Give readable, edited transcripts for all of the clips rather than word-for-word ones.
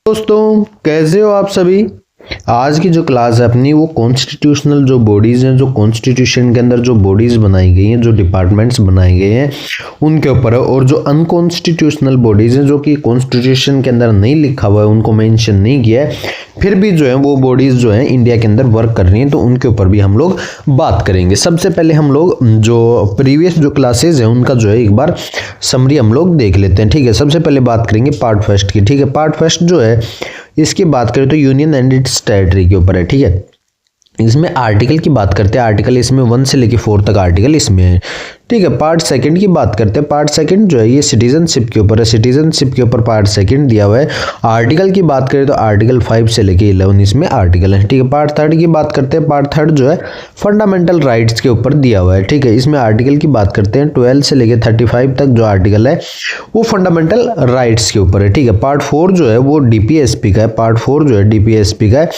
दोस्तों, कैसे हो आप सभी। आज की जो क्लास है अपनी वो कॉन्स्टिट्यूशनल जो बॉडीज़ हैं, जो कॉन्स्टिट्यूशन के अंदर जो बॉडीज़ बनाई गई हैं, जो डिपार्टमेंट्स बनाए गए हैं उनके ऊपर है। और जो अनकॉन्स्टिट्यूशनल बॉडीज़ हैं, जो कि कॉन्स्टिट्यूशन के अंदर नहीं लिखा हुआ है, उनको मेंशन नहीं किया है, फिर भी जो है वो बॉडीज़ जो है इंडिया के अंदर वर्क कर रही हैं, तो उनके ऊपर भी हम लोग बात करेंगे। सबसे पहले हम लोग जो प्रीवियस जो क्लासेज हैं उनका जो है एक बार समरी हम लोग देख लेते हैं। ठीक है, सबसे पहले बात करेंगे पार्ट फर्स्ट की। ठीक है, पार्ट फर्स्ट जो है इसकी बात करें तो यूनियन एंड इट्स टेरिटरी के ऊपर है। ठीक है, इसमें आर्टिकल की बात करते हैं। आर्टिकल इसमें 1 से लेके 4 तक आर्टिकल इसमें है। ठीक है, पार्ट सेकंड की बात करते हैं। पार्ट सेकंड जो है ये सिटीजनशिप के ऊपर है। सिटीजनशिप के ऊपर पार्ट सेकंड दिया हुआ है। आर्टिकल की बात करें तो आर्टिकल 5 से लेके 11 इसमें आर्टिकल है। ठीक है, पार्ट थर्ड की बात करते हैं। पार्ट थर्ड जो है फंडामेंटल राइट्स के ऊपर दिया हुआ है। ठीक है, इसमें आर्टिकल की बात करते हैं 12 से लेके 35 तक जो आर्टिकल है वो फंडामेंटल राइट्स के ऊपर है। ठीक है, पार्ट 4 जो है वो डीपीएसपी का है। पार्ट 4 जो है डीपीएसपी का है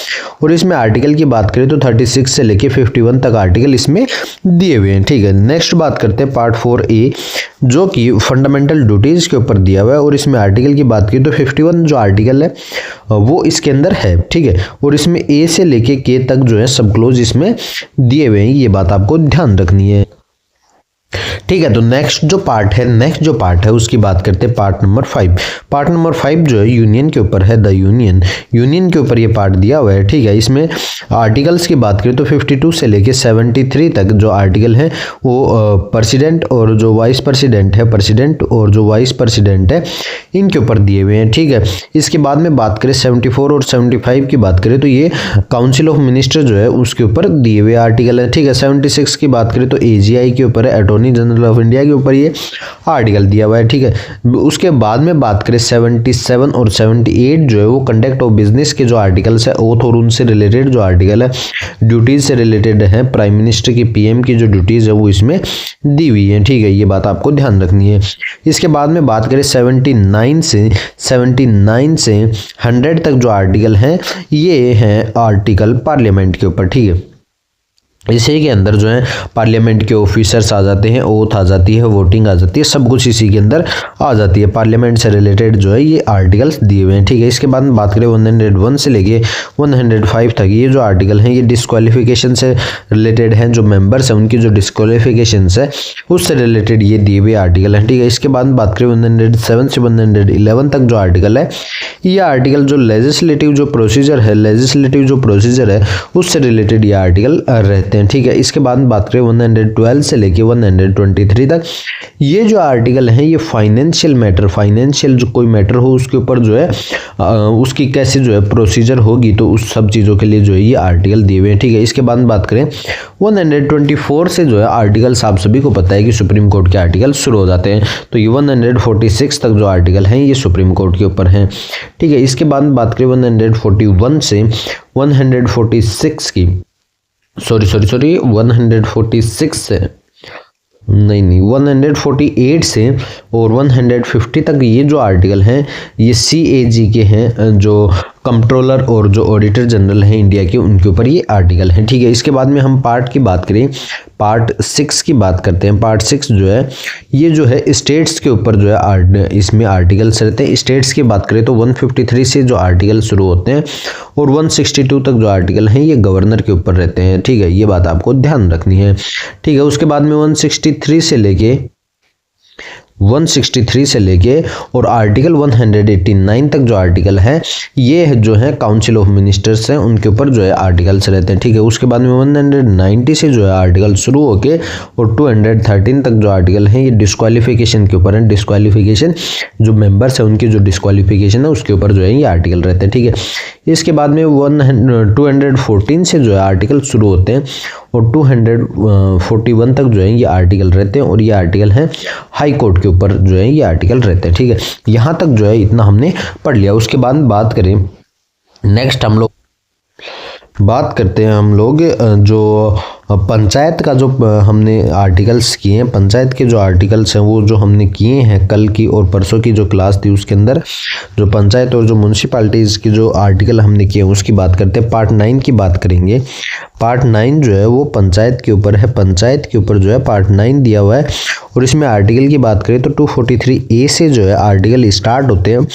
और इसमें आर्टिकल की बात करें तो 36 से लेके 51 तक आर्टिकल इसमें दिए हुए हैं। ठीक है, नेक्स्ट बात करते हैं पार्ट 4A जो कि फंडामेंटल ड्यूटीज के ऊपर दिया हुआ है और इसमें आर्टिकल की बात की तो 51 जो आर्टिकल है वो इसके अंदर है। ठीक है, और इसमें A से लेके K तक जो है सब क्लोज इसमें दिए हुए हैं, ये बात आपको ध्यान रखनी है। ठीक है, तो नेक्स्ट जो पार्ट है उसकी बात करते हैं पार्ट नंबर 5। पार्ट नंबर 5 जो है यूनियन के ऊपर है। द यूनियन के ऊपर ये पार्ट दिया हुआ है। ठीक है, इसमें आर्टिकल्स की बात करें तो 52 से लेके 73 तक जो आर्टिकल है वो प्रेसिडेंट और जो वाइस प्रेसिडेंट है, प्रेसिडेंट और जो वाइस प्रेसिडेंट है इनके ऊपर दिए हुए हैं। ठीक है, इसके बाद में बात करें 74 और 75 की बात करें तो ये काउंसिल ऑफ मिनिस्टर जो है उसके ऊपर दिए हुए आर्टिकल है। ठीक है, 76 की बात करें तो AGI के ऊपर है, अटॉर्नी जनरल ऑफ इंडिया के ऊपर ये आर्टिकल दिया हुआ है। ठीक है, उसके बाद में बात करें 77 और 78 जो है वो कंडक्ट ऑफ बिजनेस के जो आर्टिकल्स है, ओथ और उनसे रिलेटेड जो आर्टिकल है, ड्यूटीज से रिलेटेड है, प्राइम मिनिस्टर की PM की जो ड्यूटीज है वो इसमें दी हुई है। ठीक है, ये बात आपको ध्यान रखनी है। इसके बाद में बात करें 79 से 100 तक जो आर्टिकल हैं ये हैं आर्टिकल पार्लियामेंट के ऊपर। ठीक है, इसी के अंदर जो है पार्लियामेंट के ऑफिसर्स आ जाते हैं, ओथ आ जाती है, वोटिंग आ जाती है, सब कुछ इसी के अंदर आ जाती है। पार्लियामेंट से रिलेटेड जो है ये आर्टिकल्स दिए हुए हैं। ठीक है, इसके बाद में बात करें 101 से लेके 105 तक ये जो आर्टिकल हैं ये डिस्क्वालिफिकेशन से रिलेटेड हैं। जो मेंबर्स हैं उनकी जो डिस्क्वालिफिकेशन है उससे रिलेटेड ये दिए हुए आर्टिकल हैं। ठीक है, इसके बाद में बात करें 107 से 111 तक जो आर्टिकल है ये आर्टिकल जो लेजिस्लेटिव जो प्रोसीजर है उससे रिलेटेड ये आर्टिकल रहते हैं। ठीक है, इसके बाद बात करें 112 से लेके 123 तक ये जो आर्टिकल हैं ये फाइनेंशियल जो कोई मैटर हो उसके ऊपर जो है उसकी कैसे जो है प्रोसीजर होगी तो उस सब चीज़ों के लिए जो है ये आर्टिकल दिए हुए हैं। ठीक है, इसके बाद बात करें 124 से जो है आर्टिकल्स आप सभी को पता है कि सुप्रीम कोर्ट के आर्टिकल शुरू हो जाते हैं, तो ये 146 तक जो आर्टिकल हैं ये सुप्रीम कोर्ट के ऊपर हैं। ठीक है, इसके बाद बात करें 141 से 146 की 146 से 148 से और 150 तक ये जो आर्टिकल हैं ये CAG के हैं, जो कंट्रोलर और जो ऑडिटर जनरल हैं इंडिया के उनके ऊपर ये आर्टिकल हैं। ठीक है, इसके बाद में हम पार्ट की बात करें, पार्ट 6 की बात करते हैं। पार्ट 6 जो है ये जो है स्टेट्स के ऊपर जो है इसमें आर्टिकल्स रहते हैं। स्टेट्स की बात करें तो 153 से जो आर्टिकल शुरू होते हैं और 162 तक जो आर्टिकल हैं ये गवर्नर के ऊपर रहते हैं। ठीक है, ये बात आपको ध्यान रखनी है। ठीक है, उसके बाद में 163 से लेके और आर्टिकल 189 तक जो आर्टिकल है ये जो है काउंसिल ऑफ मिनिस्टर्स हैं उनके ऊपर जो है आर्टिकल्स रहते हैं। ठीक है, उसके बाद में 190 से जो है आर्टिकल शुरू होके और 213 तक जो आर्टिकल हैं ये डिस्क्वालिफिकेशन के ऊपर है। डिस्क्वालिफिकेशन जो मेंबर्स हैं उनकी जो डिस्क्वालिफिकेशन है उसके ऊपर जो है ये आर्टिकल रहते हैं। ठीक है, इसके बाद में 214 से जो है आर्टिकल शुरू होते हैं और 241 तक जो है ये आर्टिकल रहते हैं और ये आर्टिकल हैं हाई कोर्ट के ऊपर जो है ये आर्टिकल रहते हैं। ठीक है, यहाँ तक जो है इतना हमने पढ़ लिया। उसके बाद बात करें नेक्स्ट हम लोग बात करते हैं जो पंचायत का जो हमने आर्टिकल्स किए हैं, पंचायत के जो आर्टिकल्स हैं वो जो हमने किए हैं कल की और परसों की जो क्लास थी उसके अंदर, जो पंचायत और जो म्यूनसिपालिटीज़ की जो आर्टिकल हमने किए उसकी बात करते हैं। पार्ट 9 की बात करेंगे। पार्ट 9 जो है वो पंचायत के ऊपर है, पंचायत के ऊपर जो है पार्ट 9 दिया हुआ है। और इसमें आर्टिकल की बात करें तो 243A से जो है आर्टिकल स्टार्ट होते हैं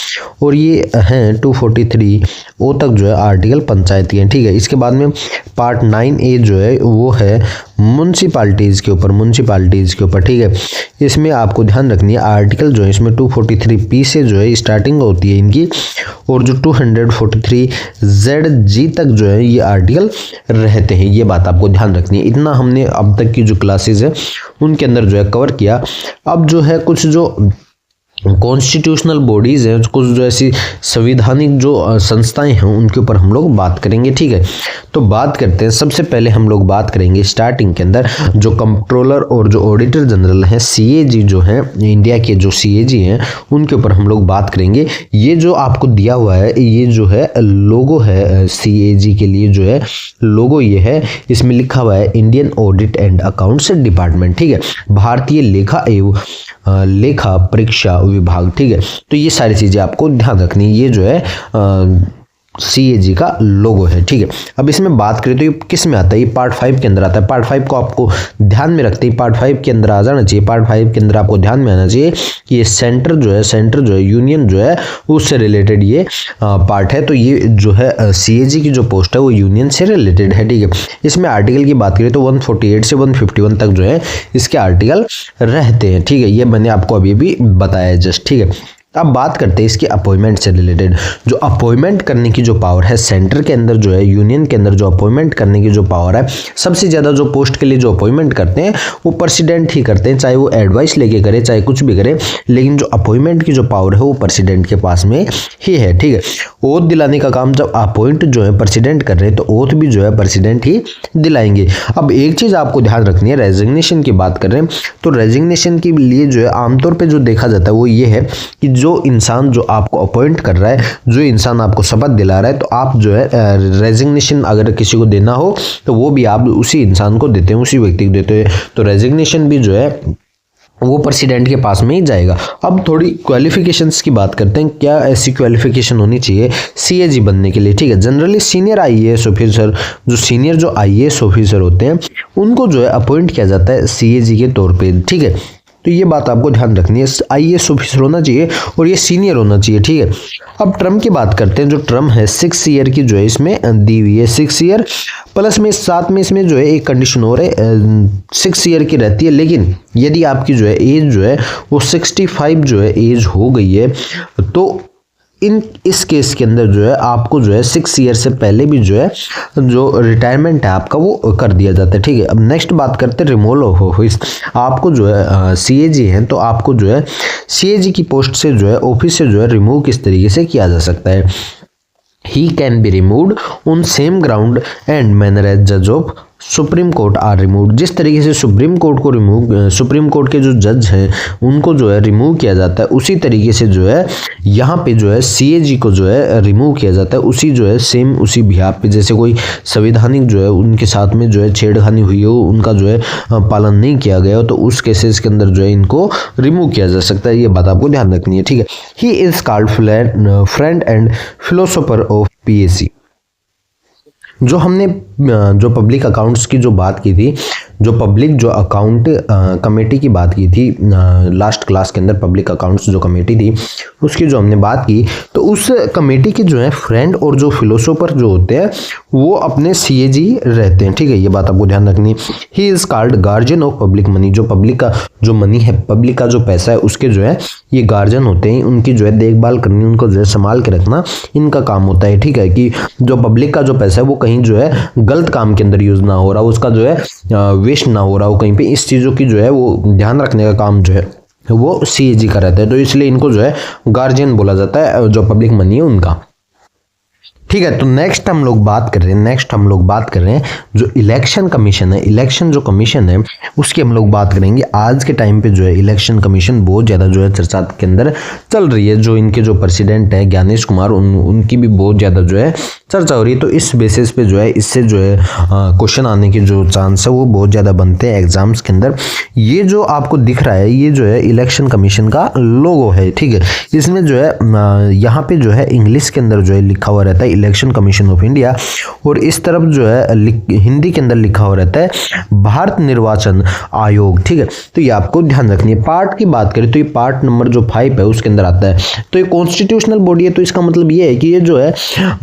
और ये हैं 243O तक जो है आर्टिकल पंचायत के हैं, ठीक है। इसके बाद में पार्ट 9A जो है वो है म्यूनसिपालिटीज़ के ऊपर, म्यूनसिपालिटीज़ के ऊपर, ठीक है। इसमें आपको ध्यान रखनी है आर्टिकल जो है इसमें 243P से जो है स्टार्टिंग होती है इनकी, और जो 243ZG तक जो है ये आर्टिकल रहते हैं। ये बात आपको ध्यान रखनी है। इतना हमने अब तक की जो क्लासेस है उनके अंदर जो है कवर किया। अब जो है कुछ जो कॉन्स्टिट्यूशनल बॉडीज़ हैं, कुछ जो ऐसी संवैधानिक जो संस्थाएं हैं उनके ऊपर हम लोग बात करेंगे, ठीक है। तो बात करते हैं। सबसे पहले हम लोग बात करेंगे स्टार्टिंग के अंदर जो कंट्रोलर और जो ऑडिटर जनरल हैं, CAG जो हैं, इंडिया के जो CAG हैं उनके ऊपर हम लोग बात करेंगे। ये जो आपको दिया हुआ है ये जो है लोगो है CAG के लिए, जो है लोगो ये है, इसमें लिखा हुआ है Indian audit and accounts department, ठीक है, भारतीय लेखा एवं लेखा परीक्षा विभाग, ठीक है। तो ये सारी चीजें आपको ध्यान रखनी है। ये जो है CAG का लोगो है, ठीक है। अब इसमें बात करें तो ये किस में आता है, ये पार्ट 5 के अंदर आता है। पार्ट 5 को आपको ध्यान में रखते ही पार्ट 5 के अंदर आ जाना चाहिए। पार्ट 5 के अंदर आपको ध्यान में आना चाहिए कि ये सेंटर जो है यूनियन जो है उससे रिलेटेड ये पार्ट है। तो ये जो है CAG की जो पोस्ट है वो यूनियन से रिलेटेड है, ठीक है। इसमें आर्टिकल की बात करें तो 148 से 151 तक जो है इसके आर्टिकल रहते हैं, ठीक है। ये मैंने आपको अभी भी बताया जस्ट, ठीक है। अब बात करते हैं इसकी अपॉइंटमेंट से रिलेटेड। जो अपॉइंटमेंट करने की जो पावर है सेंटर के अंदर, जो है यूनियन के अंदर जो अपॉइंटमेंट करने की जो पावर है, सबसे ज़्यादा जो पोस्ट के लिए जो अपॉइंटमेंट करते हैं वो प्रेसिडेंट ही करते हैं, चाहे वो एडवाइस लेके करे चाहे कुछ भी करे, लेकिन जो अपॉइंटमेंट की जो पावर है वो प्रेसिडेंट के पास में ही है, ठीक है। ओथ दिलाने का काम जब अपॉइंट जो है प्रेसिडेंट कर रहे हैं तो ओथ भी जो है प्रेसिडेंट ही दिलाएंगे। अब एक चीज़ आपको ध्यान रखनी है, रेजिग्नेशन की बात कर रहे हैं तो रेजिग्नेशन के लिए जो है आमतौर पर जो देखा जाता है वो ये है कि जो इंसान जो आपको अपॉइंट कर रहा है, जो इंसान आपको शपथ दिला रहा है, तो आप जो है रेजिग्नेशन अगर किसी को देना हो तो वो भी आप उसी इंसान को देते हैं, उसी व्यक्ति को देते हैं। तो रेजिग्नेशन भी जो है वो प्रेसिडेंट के पास में ही जाएगा। अब थोड़ी क्वालिफिकेशंस की बात करते हैं, क्या ऐसी क्वालिफिकेशन होनी चाहिए CAG बनने के लिए, ठीक है। जनरली सीनियर IAS ऑफिसर, जो सीनियर जो IAS ऑफिसर होते हैं उनको जो है अपॉइंट किया जाता है CAG के तौर पे, ठीक है। तो ये बात आपको ध्यान रखनी है, IAS ऑफिसर होना चाहिए और ये सीनियर होना चाहिए, ठीक है। अब टर्म की बात करते हैं। जो टर्म है 6 ईयर की जो है इसमें दी हुई है, 6 ईयर प्लस में साथ में इसमें जो है एक कंडीशन और है 6 ईयर की रहती है, लेकिन यदि आपकी जो है एज जो है वो 65 जो है एज हो गई है तो इस केस के अंदर जो है आपको जो है 6 ईयर से पहले भी जो है जो रिटायरमेंट है आपका वो कर दिया जाता है, ठीक है। अब नेक्स्ट बात करते हैं रिमूवल ऑफिस। आपको जो है CAG है तो आपको जो है CAG की पोस्ट से जो है ऑफिस से जो है रिमूव किस तरीके से किया जा सकता है। He can be removed on same ground and manner as judge of Supreme Court are remove. जिस तरीके से सुप्रीम कोर्ट के जो जज हैं उनको जो है रिमूव किया जाता है, उसी तरीके से जो है यहाँ पे जो है CAG को जो है रिमूव किया जाता है, उसी जो है सेम उसी बिहाफ पे। जैसे कोई संवैधानिक जो है उनके साथ में जो है छेड़खानी हुई हो, उनका जो है पालन नहीं किया गया हो, तो उस केसेस के अंदर जो है इनको रिमूव किया जा सकता है। ये बात आपको ध्यान रखनी है, ठीक है। He is called friend and philosopher of PAC। जो हमने जो पब्लिक अकाउंट्स की जो बात की थी, जो पब्लिक जो अकाउंट कमेटी की बात की थी लास्ट क्लास के अंदर, पब्लिक अकाउंट्स जो कमेटी थी उसकी जो हमने बात की, तो उस कमेटी के जो है फ्रेंड और जो फिलोसोफर जो होते हैं वो अपने CAG रहते हैं, ठीक है। ये बात आपको ध्यान रखनी है। He is called guardian of public money. जो पब्लिक का जो मनी है, पब्लिक का जो पैसा है, उसके जो है ये गार्जियन होते हैं, उनकी जो है देखभाल करनी, उनको जो है संभाल के रखना इनका काम होता है, ठीक है। कि जो पब्लिक का जो पैसा है वो कहीं जो है गलत काम के अंदर यूज ना हो रहा, उसका जो है वेस्ट ना हो रहा हो कहीं पे, इस चीज़ों की जो है वो ध्यान रखने का काम जो है वो CAG का रहता है। तो इसलिए इनको जो है गार्जियन बोला जाता है, जो पब्लिक मनी है उनका, ठीक है। तो नेक्स्ट हम लोग बात कर रहे हैं जो इलेक्शन कमीशन है, इलेक्शन जो कमीशन है उसकी हम लोग बात करेंगे। आज के टाइम पे जो है इलेक्शन कमीशन बहुत ज़्यादा जो है चर्चा के अंदर चल रही है। जो इनके जो प्रेसिडेंट है ज्ञानेश कुमार, उनकी भी बहुत ज़्यादा जो है चर्चा हो रही है। तो इस बेसिस पे जो है इससे जो है क्वेश्चन आने के जो चांस है वो बहुत ज़्यादा बनते हैं एग्जाम्स के अंदर। ये जो आपको दिख रहा है ये जो है इलेक्शन कमीशन का लोगो है, ठीक है। इसमें जो है यहाँ पे जो है इंग्लिश के अंदर जो है लिखा हुआ रहता है इलेक्शन कमीशन ऑफ इंडिया, और इस तरफ जो है हिंदी के अंदर लिखा हुआ रहता है भारत निर्वाचन आयोग, ठीक है। तो ये आपको ध्यान रखनी है। पार्ट की बात करें तो ये पार्ट नंबर जो 5 है उसके अंदर आता है। तो ये कॉन्स्टिट्यूशनल बॉडी है, तो इसका मतलब ये है कि ये जो है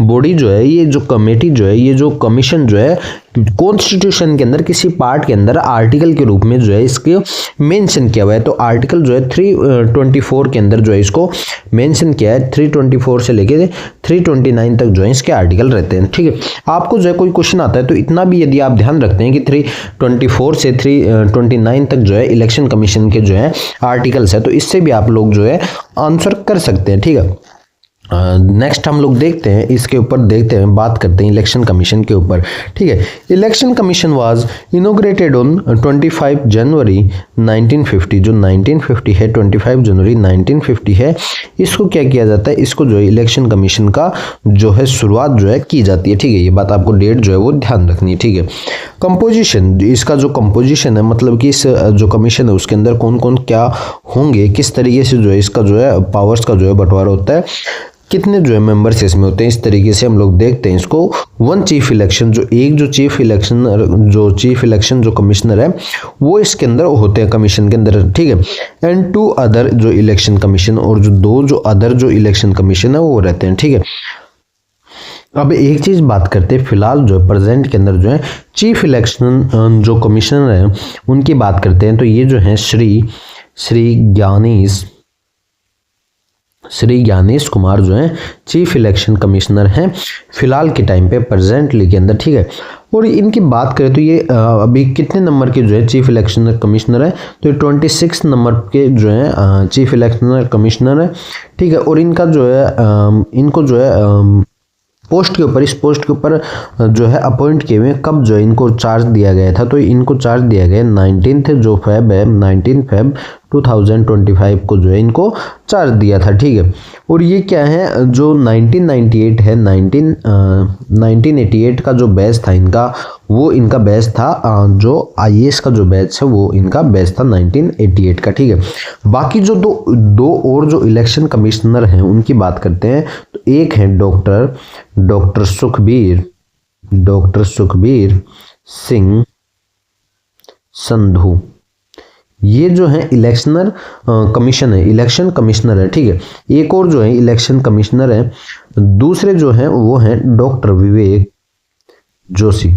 बॉडी जो है, ये जो कमेटी जो है, ये जो कमीशन जो है कॉन्स्टिट्यूशन के अंदर किसी पार्ट के अंदर आर्टिकल के रूप में जो है इसके मेंशन किया हुआ है। तो आर्टिकल जो है 324 के अंदर जो है इसको मेंशन किया है। 324 से लेके 329 तक जो है इसके आर्टिकल रहते हैं, ठीक है। आपको जो है कोई क्वेश्चन आता है तो इतना भी यदि आप ध्यान रखते हैं कि 324 से 329 तक जो है इलेक्शन कमीशन के जो है आर्टिकल्स है, तो इससे भी आप लोग जो है आंसर कर सकते हैं, ठीक है। नेक्स्ट हम लोग देखते हैं, इसके ऊपर देखते हैं, बात करते हैं इलेक्शन कमीशन के ऊपर, ठीक है। Election commission was inaugurated on 25 जनवरी 1950। जो 1950 है, 25 जनवरी 1950 है, इसको क्या किया जाता है, इसको जो है इलेक्शन कमीशन का जो है शुरुआत जो है की जाती है, ठीक है। ये बात आपको डेट जो है वो ध्यान रखनी है, ठीक है। कंपोजिशन, इसका जो कंपोजिशन है मतलब कि इस जो कमीशन है उसके अंदर कौन कौन क्या होंगे, किस तरीके से जो है इसका जो है पावर्स का जो है बंटवारा होता है, कितने जो है मेंबर्स इसमें होते हैं, इस तरीके से हम लोग देखते हैं इसको। वन चीफ इलेक्शन, जो एक जो चीफ इलेक्शन जो कमिश्नर है वो इसके अंदर होते हैं कमीशन के अंदर, ठीक है। एंड 2 अदर जो इलेक्शन कमीशन, और जो 2 जो अदर जो इलेक्शन कमीशन है वो रहते हैं, ठीक है। अब एक चीज बात करते हैं, फिलहाल जो प्रेजेंट के अंदर जो है चीफ इलेक्शन जो कमिश्नर है उनकी बात करते हैं। तो ये जो है श्री ज्ञानेश कुमार जो है चीफ इलेक्शन कमिश्नर हैं फिलहाल के टाइम पे, प्रेजेंटली के अंदर, ठीक है। और इनकी बात करें तो ये अभी कितने नंबर के जो है चीफ इलेक्शन कमिश्नर है, तो ये 26 नंबर के जो है चीफ इलेक्शन कमिश्नर है, ठीक है। और इनका जो है इनको जो है पोस्ट के ऊपर, इस पोस्ट के ऊपर जो है अपॉइंट किए हुए, कब जो है इनको चार्ज दिया गया था, तो इनको चार्ज दिया गया 19 फेब है, 19 फेब 2025 को जो है इनको चार्ज दिया था, ठीक है। और ये क्या है, जो 1998 है, 1988 का जो बैच था इनका, वो इनका बैच था, जो IAS का जो बैच है वो इनका बैच था 1988 का, ठीक है। बाकी जो दो और जो इलेक्शन कमिश्नर हैं उनकी बात करते हैं, तो एक है डॉक्टर सुखबीर सिंह संधू। ये जो है इलेक्शन कमिश्नर है, ठीक है। एक और जो है इलेक्शन कमिश्नर है, दूसरे जो हैं वो हैं डॉक्टर विवेक जोशी।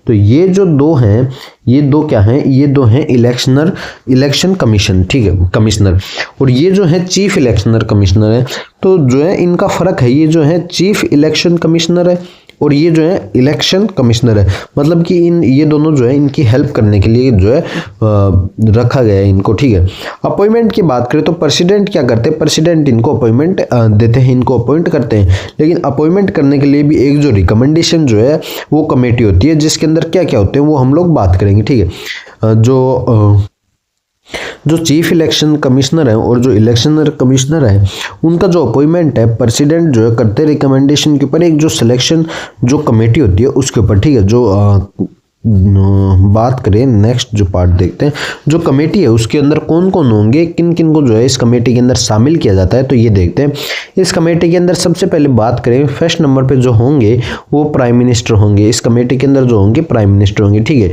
तो ये जो 2 हैं, ये 2 क्या हैं, ये 2 हैं इलेक्शन कमीशन, ठीक है, कमिश्नर। और ये जो है चीफ इलेक्शनर कमिश्नर है। तो जो है इनका फर्क है, ये जो है चीफ इलेक्शन कमिश्नर है और ये जो है इलेक्शन कमिश्नर है, मतलब कि ये दोनों जो है इनकी हेल्प करने के लिए जो है रखा गया है इनको, ठीक है। अपॉइंटमेंट की बात करें तो प्रेसिडेंट क्या करते हैं, प्रेसिडेंट इनको अपॉइंटमेंट देते हैं, इनको अपॉइंट करते हैं। लेकिन अपॉइंटमेंट करने के लिए भी एक जो रिकमेंडेशन जो है वो कमेटी होती है, जिसके अंदर क्या क्या होते हैं वो हम लोग बात करेंगे, ठीक है। जो चीफ इलेक्शन कमिश्नर है और जो इलेक्शनर कमिश्नर है उनका जो अपॉइंटमेंट है प्रेसिडेंट जो है करते रिकमेंडेशन के ऊपर, एक जो सिलेक्शन जो कमेटी होती है उसके ऊपर, ठीक है। जो बात करें नेक्स्ट जो पार्ट देखते हैं, जो कमेटी है उसके अंदर कौन कौन होंगे, किन किन को जो है इस कमेटी के अंदर शामिल किया जाता है, तो ये देखते हैं। इस कमेटी के अंदर सबसे पहले बात करें, फर्स्ट नंबर पे जो होंगे वो प्राइम मिनिस्टर होंगे। इस कमेटी के अंदर जो होंगे प्राइम मिनिस्टर होंगे, ठीक है।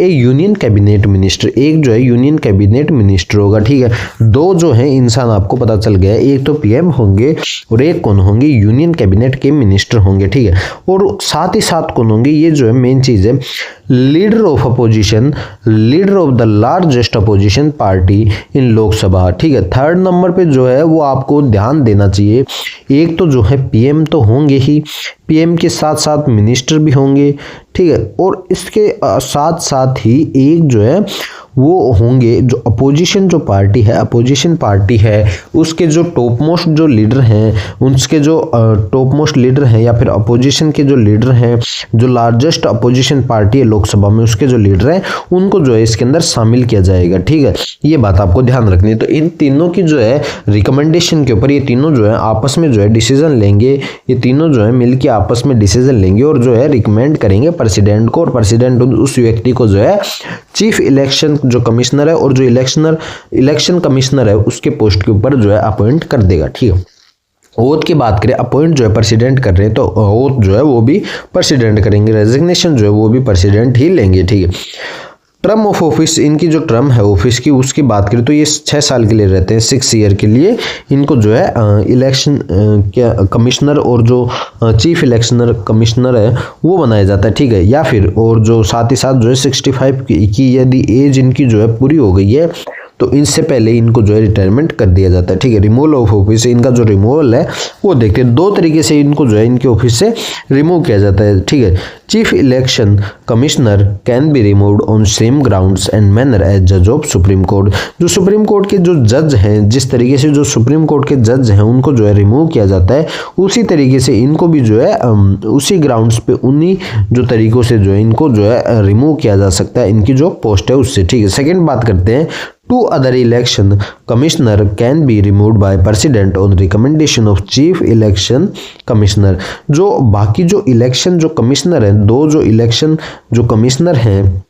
एक यूनियन कैबिनेट मिनिस्टर, एक जो है यूनियन कैबिनेट मिनिस्टर होगा, ठीक है। 2 जो है इंसान आपको पता चल गया, एक तो PM होंगे और एक कौन होंगे, यूनियन कैबिनेट के मिनिस्टर होंगे, ठीक है। और साथ ही साथ कौन होंगे, ये जो है मेन चीज है, leader of opposition, leader of the largest opposition party इन लोकसभा, ठीक है। 3rd नंबर पे जो है वो आपको ध्यान देना चाहिए, एक तो जो है PM तो होंगे ही, PM के साथ साथ मिनिस्टर भी होंगे, ठीक है। और इसके साथ साथ ही एक जो है वो होंगे जो अपोजिशन जो पार्टी है, अपोजिशन पार्टी है उसके जो टॉप मोस्ट जो लीडर हैं, उसके जो टॉप मोस्ट लीडर हैं या फिर अपोजिशन के जो लीडर हैं, जो लार्जेस्ट अपोजिशन पार्टी है लोकसभा में उसके जो लीडर हैं उनको जो है इसके अंदर शामिल किया जाएगा। ठीक है, ये बात आपको ध्यान रखनी है। तो इन तीनों की जो है रिकमेंडेशन के ऊपर ये तीनों जो है आपस में जो है डिसीजन लेंगे, ये तीनों जो है मिलकर आपस में डिसीजन लेंगे और जो है रिकमेंड करेंगे प्रेसिडेंट को, और प्रेसिडेंट उस व्यक्ति को जो है चीफ इलेक्शन जो कमिश्नर है और जो इलेक्शन कमिश्नर है उसके पोस्ट के ऊपर जो है अपॉइंट कर देगा। ठीक है, ओथ की बात करें, अपॉइंट जो है प्रेसिडेंट कर रहे हैं तो ओथ जो है वो भी प्रेसिडेंट करेंगे, रेजिग्नेशन जो है वो भी प्रेसिडेंट ही लेंगे। ठीक है, टर्म ऑफ ऑफिस, इनकी जो टर्म है ऑफिस की उसकी बात करें तो ये 6 साल के लिए रहते हैं, 6 ईयर के लिए इनको जो है इलेक्शन कमिश्नर और जो चीफ इलेक्शनर कमिश्नर है वो बनाया जाता है। ठीक है, या फिर और जो साथ ही साथ जो है 65 की यदि एज इनकी जो है पूरी हो गई है तो इनसे पहले इनको जो है रिटायरमेंट कर दिया जाता है। ठीक है, रिमूवल ऑफ ऑफिस, इनका जो रिमूवल है वो देखते हैं 2 तरीके से इनको जो है इनके ऑफिस से रिमूव किया जाता है। ठीक है, chief election commissioner can be removed on same grounds and manner as जज ऑफ सुप्रीम कोर्ट। जो सुप्रीम कोर्ट के जो जज हैं, जिस तरीके से जो सुप्रीम कोर्ट के जज हैं उनको जो है रिमूव किया जाता है, उसी तरीके से इनको भी जो है उसी ग्राउंड्स पे उन्हीं जो तरीकों से जो है इनको जो है रिमूव किया जा सकता है, इनकी जो पोस्ट है उससे। ठीक है, सेकेंड बात करते हैं, 2 other election commissioner can be removed by president on recommendation of chief election commissioner। जो बाकी जो इलेक्शन जो कमिश्नर हैं, 2 जो इलेक्शन जो कमिश्नर हैं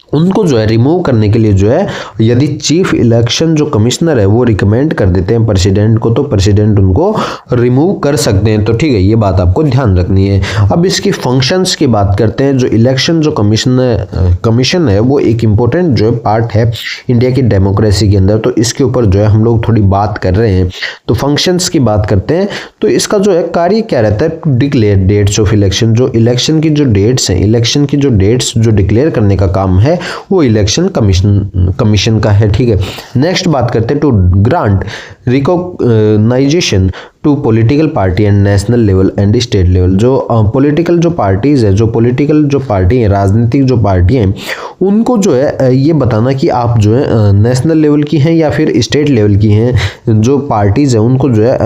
उनको जो है रिमूव करने के लिए जो है यदि चीफ इलेक्शन जो कमिश्नर है वो रिकमेंड कर देते हैं प्रेसिडेंट को तो प्रेसिडेंट उनको रिमूव कर सकते हैं। तो ठीक है, ये बात आपको ध्यान रखनी है। अब इसकी फंक्शंस की बात करते हैं। जो इलेक्शन जो कमीशन है वो एक इम्पोर्टेंट जो है पार्ट है इंडिया की डेमोक्रेसी के अंदर, तो इसके ऊपर जो है हम लोग थोड़ी बात कर रहे हैं। तो फंक्शंस की बात करते हैं तो इसका जो है कार्य क्या रहता है, to declare dates of election. जो इलेक्शन की जो डेट्स हैं, इलेक्शन की जो डेट्स जो डिक्लेयर करने का काम है वो इलेक्शन कमीशन का है। ठीक है, नेक्स्ट बात करते हैं, to grant recognition to political party and national level and state level. जो पॉलिटिकल जो पार्टीज है, जो पॉलिटिकल जो पार्टी है, राजनीतिक जो पार्टी हैं, उनको जो है ये बताना कि आप जो है नेशनल लेवल की हैं या फिर स्टेट लेवल की हैं। जो पार्टीज है उनको जो है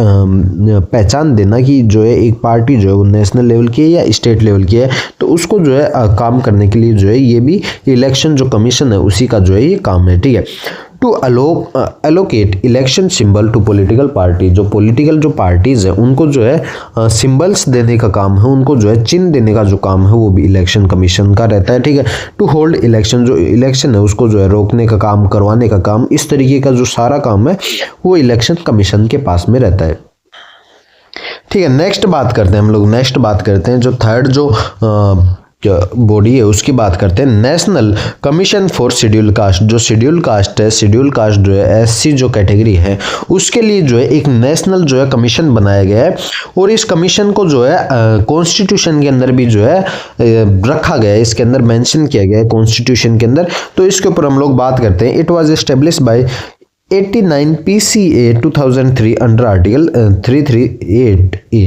पहचान देना कि जो है एक पार्टी जो है वो नेशनल लेवल की है या स्टेट लेवल की है, तो उसको जो है काम करने के लिए जो है ये भी इलेक्शन जो कमीशन है उसी का जो है ये काम है। ठीक है, to allocate election symbol to political party. जो पॉलिटिकल जो पार्टीज है उनको जो है सिंबल्स देने का काम है, उनको जो है चिन्ह देने का जो काम है वो भी इलेक्शन कमीशन का रहता है। ठीक है, टू होल्ड इलेक्शन, जो इलेक्शन है उसको जो है रोकने का काम, करवाने का काम, इस तरीके का जो सारा काम है वो इलेक्शन कमीशन के पास में रहता है। ठीक है, नेक्स्ट बात करते हैं हम लोग, नेक्स्ट बात करते हैं जो थर्ड जो बॉडी है उसकी बात करते हैं, national commission for schedule caste. जो शेड्यूल कास्ट है, शेड्यूल कास्ट जो है एससी जो कैटेगरी है उसके लिए जो है एक नेशनल जो है कमीशन बनाया गया है और इस कमीशन को जो है कॉन्स्टिट्यूशन के अंदर भी जो है रखा गया है, इसके अंदर मेंशन किया गया है कॉन्स्टिट्यूशन के अंदर। तो इसके ऊपर हम लोग बात करते हैं, it was established by 89 PCA 2003 under article 338A।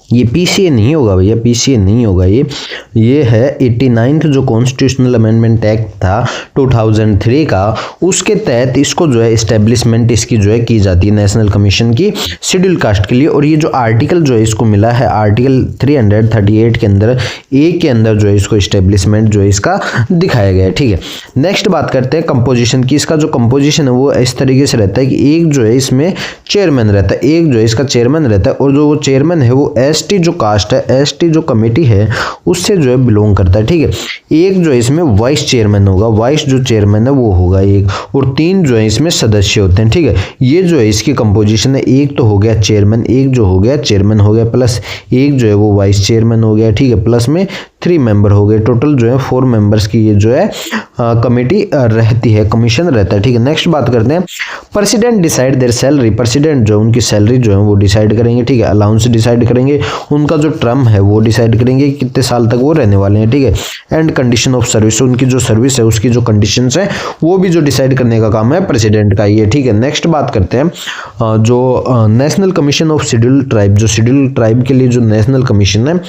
ये पीसीए नहीं होगा भैया, पीसीए नहीं होगा, ये है 89th जो कॉन्स्टिट्यूशनल अमेंडमेंट एक्ट था 2003 का, उसके तहत इसको जो है इस्टेब्लिशमेंट इसकी जो है की जाती है नेशनल कमीशन की शेड्यूल कास्ट के लिए। और ये जो आर्टिकल जो है इसको मिला है आर्टिकल 338 के अंदर ए के अंदर जो है इसको इस्टेब्लिशमेंट जो है इसका दिखाया गया है। ठीक है, नेक्स्ट बात करते हैं कंपोजिशन की। इसका जो कंपोजिशन है वो इस तरीके से रहता है कि एक जो है इसमें चेयरमैन रहता है, एक जो है इसका चेयरमैन रहता है और जो वो चेयरमैन है वो एसटी जो कास्ट है, एसटी जो कमेटी है उससे जो है बिलोंग करता है। ठीक है, एक जो है इसमें वाइस चेयरमैन होगा, वाइस जो चेयरमैन है वो होगा एक, और 3 जो है इसमें सदस्य होते हैं। ठीक है, ये जो है इसकी कंपोजिशन है, एक तो हो गया चेयरमैन, एक जो हो गया चेयरमैन हो गया, प्लस एक जो है वो वाइस चेयरमैन हो गया। ठीक है, प्लस में 3 मेंबर हो गए, टोटल जो है 4 मेंबर्स की ये जो है कमेटी रहती है, कमीशन रहता है। ठीक है, नेक्स्ट बात करते हैं, president decide there salary. President जो उनकी सैलरी जो है वो डिसाइड करेंगे। ठीक है, अलाउंस डिसाइड करेंगे, उनका जो टर्म है वो डिसाइड करेंगे कितने साल तक वो रहने वाले हैं, ठीक है। एंड कंडीशन ऑफ सर्विस, उनकी जो सर्विस है उसकी जो कंडीशंस है वो भी जो डिसाइड करने का काम है प्रेसिडेंट का, ये ठीक है। नेक्स्ट बात करते हैं जो national commission of scheduled tribe, जो शेड्यूल्ड ट्राइब के लिए जो नेशनल कमीशन है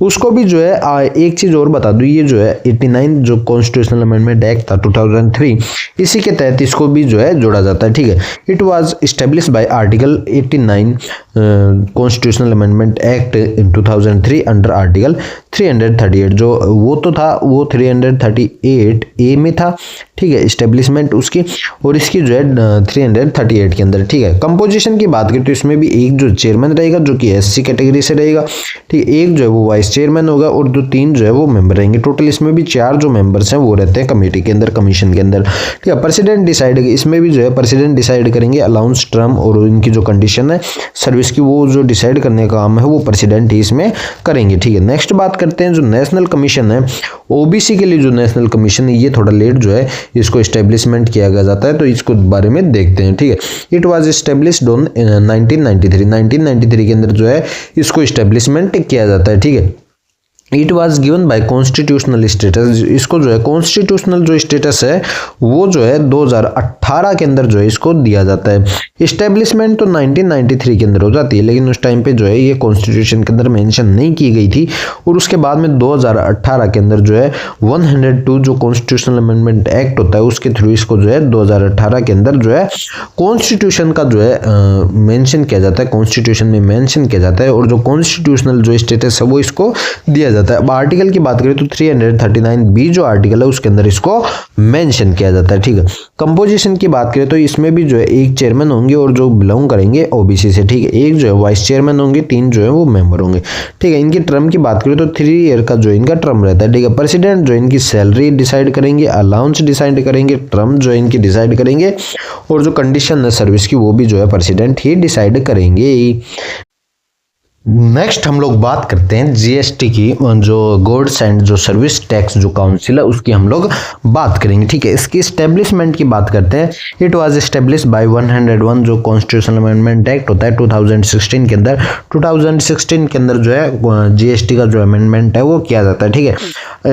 उसको भी जो है एक चीज और बता दूं, ये जो है 89 जो कॉन्स्टिट्यूशनल अमेंडमेंट एक्ट था 2003, इसी के तहत इसको भी जो है जोड़ा जाता है, ठीक है। It was established by article 89 constitutional amendment act in 2003 under article 338, जो वो तो था वो 338 ए में था, ठीक है, एस्टेब्लिशमेंट उसकी, और इसकी जो है 338 के अंदर, ठीक है। कंपोजिशन की बात करें तो इसमें भी एक जो चेयरमैन रहेगा जो कि एससी कैटेगरी से रहेगा, ठीक है, एक जो है वो वाइस चेयरमैन होगा और दो तीन जो है वो मेंबर रहेंगे। टोटल इसमें भी 4 जो मेंबर्स हैं वो रहते हैं कमेटी के अंदर, कमीशन के अंदर, ठीक है। प्रेसिडेंट डिसाइड, इसमें भी जो है प्रेसिडेंट डिसाइड करेंगे अलाउंस टर्म और इनकी जो कंडीशन है सर्विस की, वो जो डिसाइड करने का काम है वो प्रेसिडेंट ही इसमें करेंगे, ठीक है। नेक्स्ट बात करते हैं जो नेशनल कमीशन है, ओबीसी के लिए जो नेशनल कमीशन है ये थोड़ा लेट जो है इसको एस्टेब्लिशमेंट किया गया जाता है, तो इसको बारे में देखते हैं, ठीक है। इट वाज एस्टेब्लिश्ड ऑन 1993 के अंदर जो है इसको एस्टेब्लिशमेंट किया जाता है, ठीक है। It was given by constitutional status, इसको जो है कॉन्स्टिट्यूशनल जो स्टेटस है वो जो है 2018 के अंदर जो है इसको दिया जाता है। इस्टेब्लिशमेंट तो 1993 के अंदर हो जाती है, लेकिन उस टाइम पे जो है ये कॉन्स्टिट्यूशन के अंदर मेंशन नहीं की गई थी, और उसके बाद में 2018 के अंदर जो है 102 जो कॉन्स्टिट्यूशनल अमेंडमेंट एक्ट होता है उसके थ्रू इसको जो है 2018 के अंदर जो है कॉन्स्टिट्यूशन का जो है मेंशन किया जाता है, कॉन्स्टिट्यूशन में मेंशन किया जाता है, और जो कॉन्स्टिट्यूशनल जो स्टेटस है वो इसको दिया जाता है। अब आर्टिकल की बात करें तो 339 बी जो आर्टिकल है उसके अंदर इसको मेंशन किया जाता है, ठीक है। कंपोजिशन की बात करें तो इसमें भी जो है एक चेयरमैन होंगे और जो बिलोंग करेंगे ओबीसी से, ठीक है, एक जो है वाइस चेयरमैन होंगे, 3 जो है वो मेंबर होंगे, ठीक है। इनकी टर्म की बात करें तो 3 ईयर का जो इनका टर्म रहता है, ठीक है। प्रेसिडेंट जो इनकी सैलरी डिसाइड करेंगे, अलाउंस डिसाइड करेंगे, टर्म जो इनकी डिसाइड करेंगे, और जो कंडीशन है सर्विस की वो भी जो है प्रेसिडेंट ही डिसाइड करेंगे। नेक्स्ट हम लोग बात करते हैं जीएसटी की, जो गुड्स एंड जो सर्विस टैक्स जो काउंसिल है उसकी हम लोग बात करेंगे, ठीक है। इसकी एस्टेब्लिशमेंट की बात करते हैं। इट वाज एस्टेब्लिश्ड बाय 101 जो कॉन्स्टिट्यूशनल अमेंडमेंट एक्ट होता है 2016 के अंदर, 2016 के अंदर जो है जीएसटी का जो अमेंडमेंट है वो किया जाता है, ठीक है।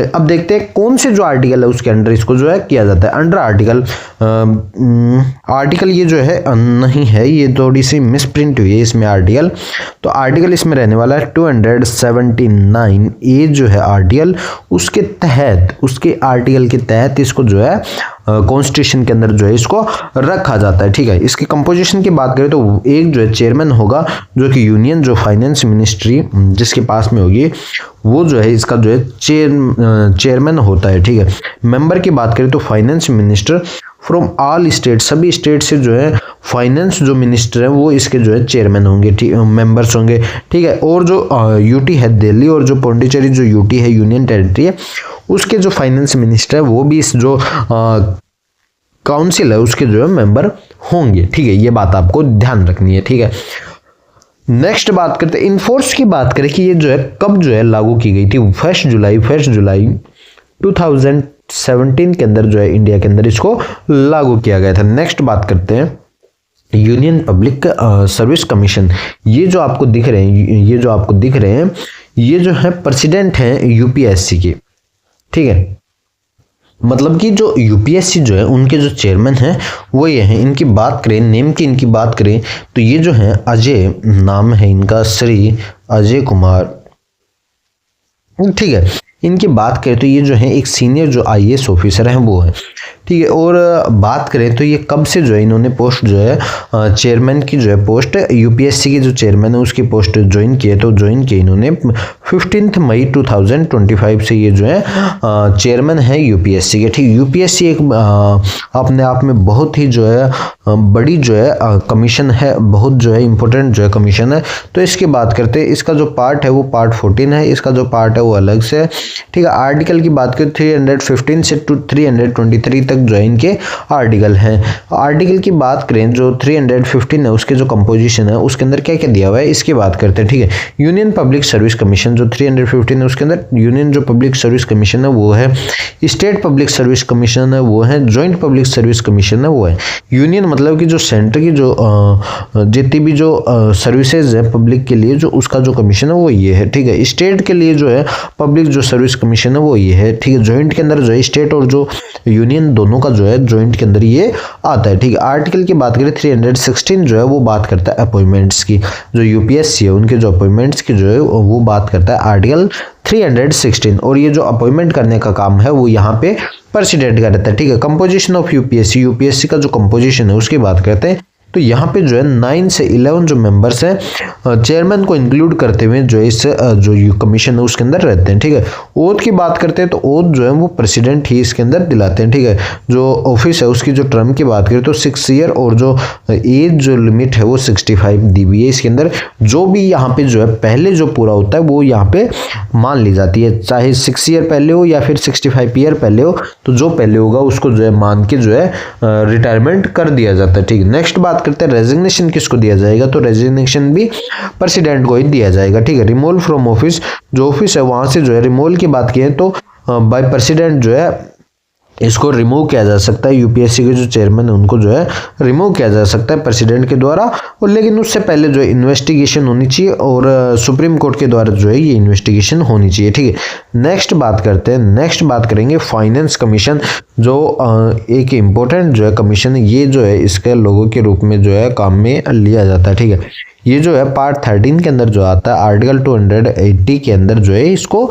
अब देखते हैं कौन से जो आर्टिकल है उसके अंडर इसको जो है किया जाता है। अंडर आर्टिकल ये जो है नहीं है, ये थोड़ी सी मिसप्रिंट हुई है इसमें आर्टिकल, तो आर्टिकल इसमें रहने वाला है 279 ए जो है आर्टिकल, उसके तहत, उसके आर्टिकल के तहत इसको जो है कॉन्स्टिट्यूशन के अंदर जो है इसको रखा जाता है, ठीक है। इसकी कंपोजिशन की बात करें तो एक जो है चेयरमैन होगा जो कि यूनियन जो फाइनेंस मिनिस्ट्री जिसके पास में होगी वो जो है इसका जो है चेयरमैन होता है, ठीक है। मेंबर की बात करें तो finance minister from all state, सभी स्टेट से जो है फाइनेंस जो मिनिस्टर है वो इसके जो है चेयरमैन होंगे, ठीक, मेंबर्स होंगे, ठीक है। और जो यूटी है दिल्ली और जो पौंडीचेरी जो यूटी है यूनियन टेरिटरी है उसके जो फाइनेंस मिनिस्टर है वो भी इस जो काउंसिल है उसके जो है मेंबर होंगे, ठीक है। ये बात आपको ध्यान रखनी है, ठीक है। नेक्स्ट बात करते हैं इनफोर्स की बात करें कि ये जो है कब जो है लागू की गई थी। 1 जुलाई 2017 के अंदर जो है इंडिया के अंदर इसको लागू किया गया था। नेक्स्ट बात करते हैं यूनियन पब्लिक सर्विस कमीशन। ये जो आपको दिख रहे हैं ये जो है प्रेसिडेंट हैं यूपीएससी के, ठीक है। मतलब कि जो यूपीएससी जो है उनके जो चेयरमैन हैं वो ये हैं। इनकी बात करें, नेम की इनकी बात करें तो ये जो है अजय, नाम है इनका श्री अजय कुमार, ठीक है। इनकी बात करें तो ये जो है एक सीनियर जो आईएएस ऑफिसर हैं वो है, ठीक है। और बात करें तो ये कब से जो है इन्होंने पोस्ट जो है चेयरमैन की जो है पोस्ट यूपीएससी की जो चेयरमैन है उसकी पोस्ट ज्वाइन की है, तो ज्वाइन की इन्होंने 15 मई 2025 से ये जो है चेयरमैन है यूपीएससी के, ठीक। यूपीएससी एक अपने आप में बहुत ही जो है बड़ी जो है कमीशन है, बहुत जो है इंपॉर्टेंट जो है कमीशन है। तो इसकी बात करते हैं, इसका जो पार्ट है वो पार्ट 14 है, इसका जो पार्ट है वो अलग से, ठीक है। आर्टिकल की बात करें 315 से 323 तक जो है इनके आर्टिकल हैं। आर्टिकल की बात करें जो 315 है उसके जो कंपोजिशन है उसके अंदर क्या क्या दिया हुआ है इसकी बात करते हैं, ठीक है। यूनियन पब्लिक सर्विस कमीशन जो 315 है उसके अंदर यूनियन जो पब्लिक सर्विस कमीशन है वो है, स्टेट पब्लिक सर्विस कमीशन है वो है, ज्वाइंट पब्लिक सर्विस कमीशन है वो है, यूनियन मतलब कि जो सेंटर की जो जितनी भी जो सर्विसेज है पब्लिक के लिए, जो उसका जो कमीशन है वो ये है, ठीक है। स्टेट के लिए जो है पब्लिक जो सर्विस कमीशन है वो ये है, ठीक है। जॉइंट के अंदर जो है स्टेट और जो यूनियन दोनों का जो है जॉइंट के अंदर ये आता है, ठीक है। आर्टिकल की बात करें 316 जो है वो बात करता है अपॉइंटमेंट्स की, जो यूपीएससी है उनके जो अपॉइंटमेंट्स की जो है वो बात करता है आर्टिकल 316। और ये जो अपॉइंटमेंट करने का काम है वो यहाँ पे प्रेसिडेंट का रहता है, ठीक है। कंपोजिशन ऑफ यूपीएससी का जो कंपोजिशन है उसकी बात करते हैं, तो यहाँ पे जो है 9 से 11 जो मेंबर्स हैं चेयरमैन को इंक्लूड करते हुए जो इस जो कमीशन है उसके अंदर रहते हैं, ठीक है। ओथ की बात करते हैं तो ओथ जो है वो प्रेसिडेंट ही इसके अंदर दिलाते हैं, ठीक है। जो ऑफिस है उसकी जो टर्म की बात करें तो 6 ईयर और जो एज जो लिमिट है वो 65 दी हुई है इसके अंदर। जो भी यहाँ पे जो है पहले जो पूरा होता है वो यहाँ पे मान ली जाती है, चाहे 6 ईयर पहले हो या फिर 65 ईयर पहले हो, तो जो पहले होगा उसको जो है मान के जो है रिटायरमेंट कर दिया जाता है, ठीक है। नेक्स्ट बात करते हैं रेजिग्नेशन किसको दिया जाएगा, तो रेजिग्नेशन भी प्रेसिडेंट को ही दिया जाएगा, ठीक है। रिमूवल फ्रॉम ऑफिस, जो ऑफिस है वहां से जो है रिमूवल की बात की है तो बाय प्रेसिडेंट जो है इसको रिमूव किया जा सकता है। यूपीएससी के जो चेयरमैन है उनको जो है रिमूव किया जा सकता है प्रेसिडेंट के द्वारा, और लेकिन उससे पहले जो है इन्वेस्टिगेशन होनी चाहिए और सुप्रीम कोर्ट के द्वारा जो है ये इन्वेस्टिगेशन होनी चाहिए, ठीक है। नेक्स्ट बात करते हैं, नेक्स्ट बात करेंगे फाइनेंस कमीशन, जो एक इम्पोर्टेंट जो है कमीशन है, ये जो है इसके लोगों के रूप में जो है काम में लिया जाता है, ठीक है। ये जो है पार्ट 13 के अंदर जो आता है आर्टिकल 280 के अंदर जो है इसको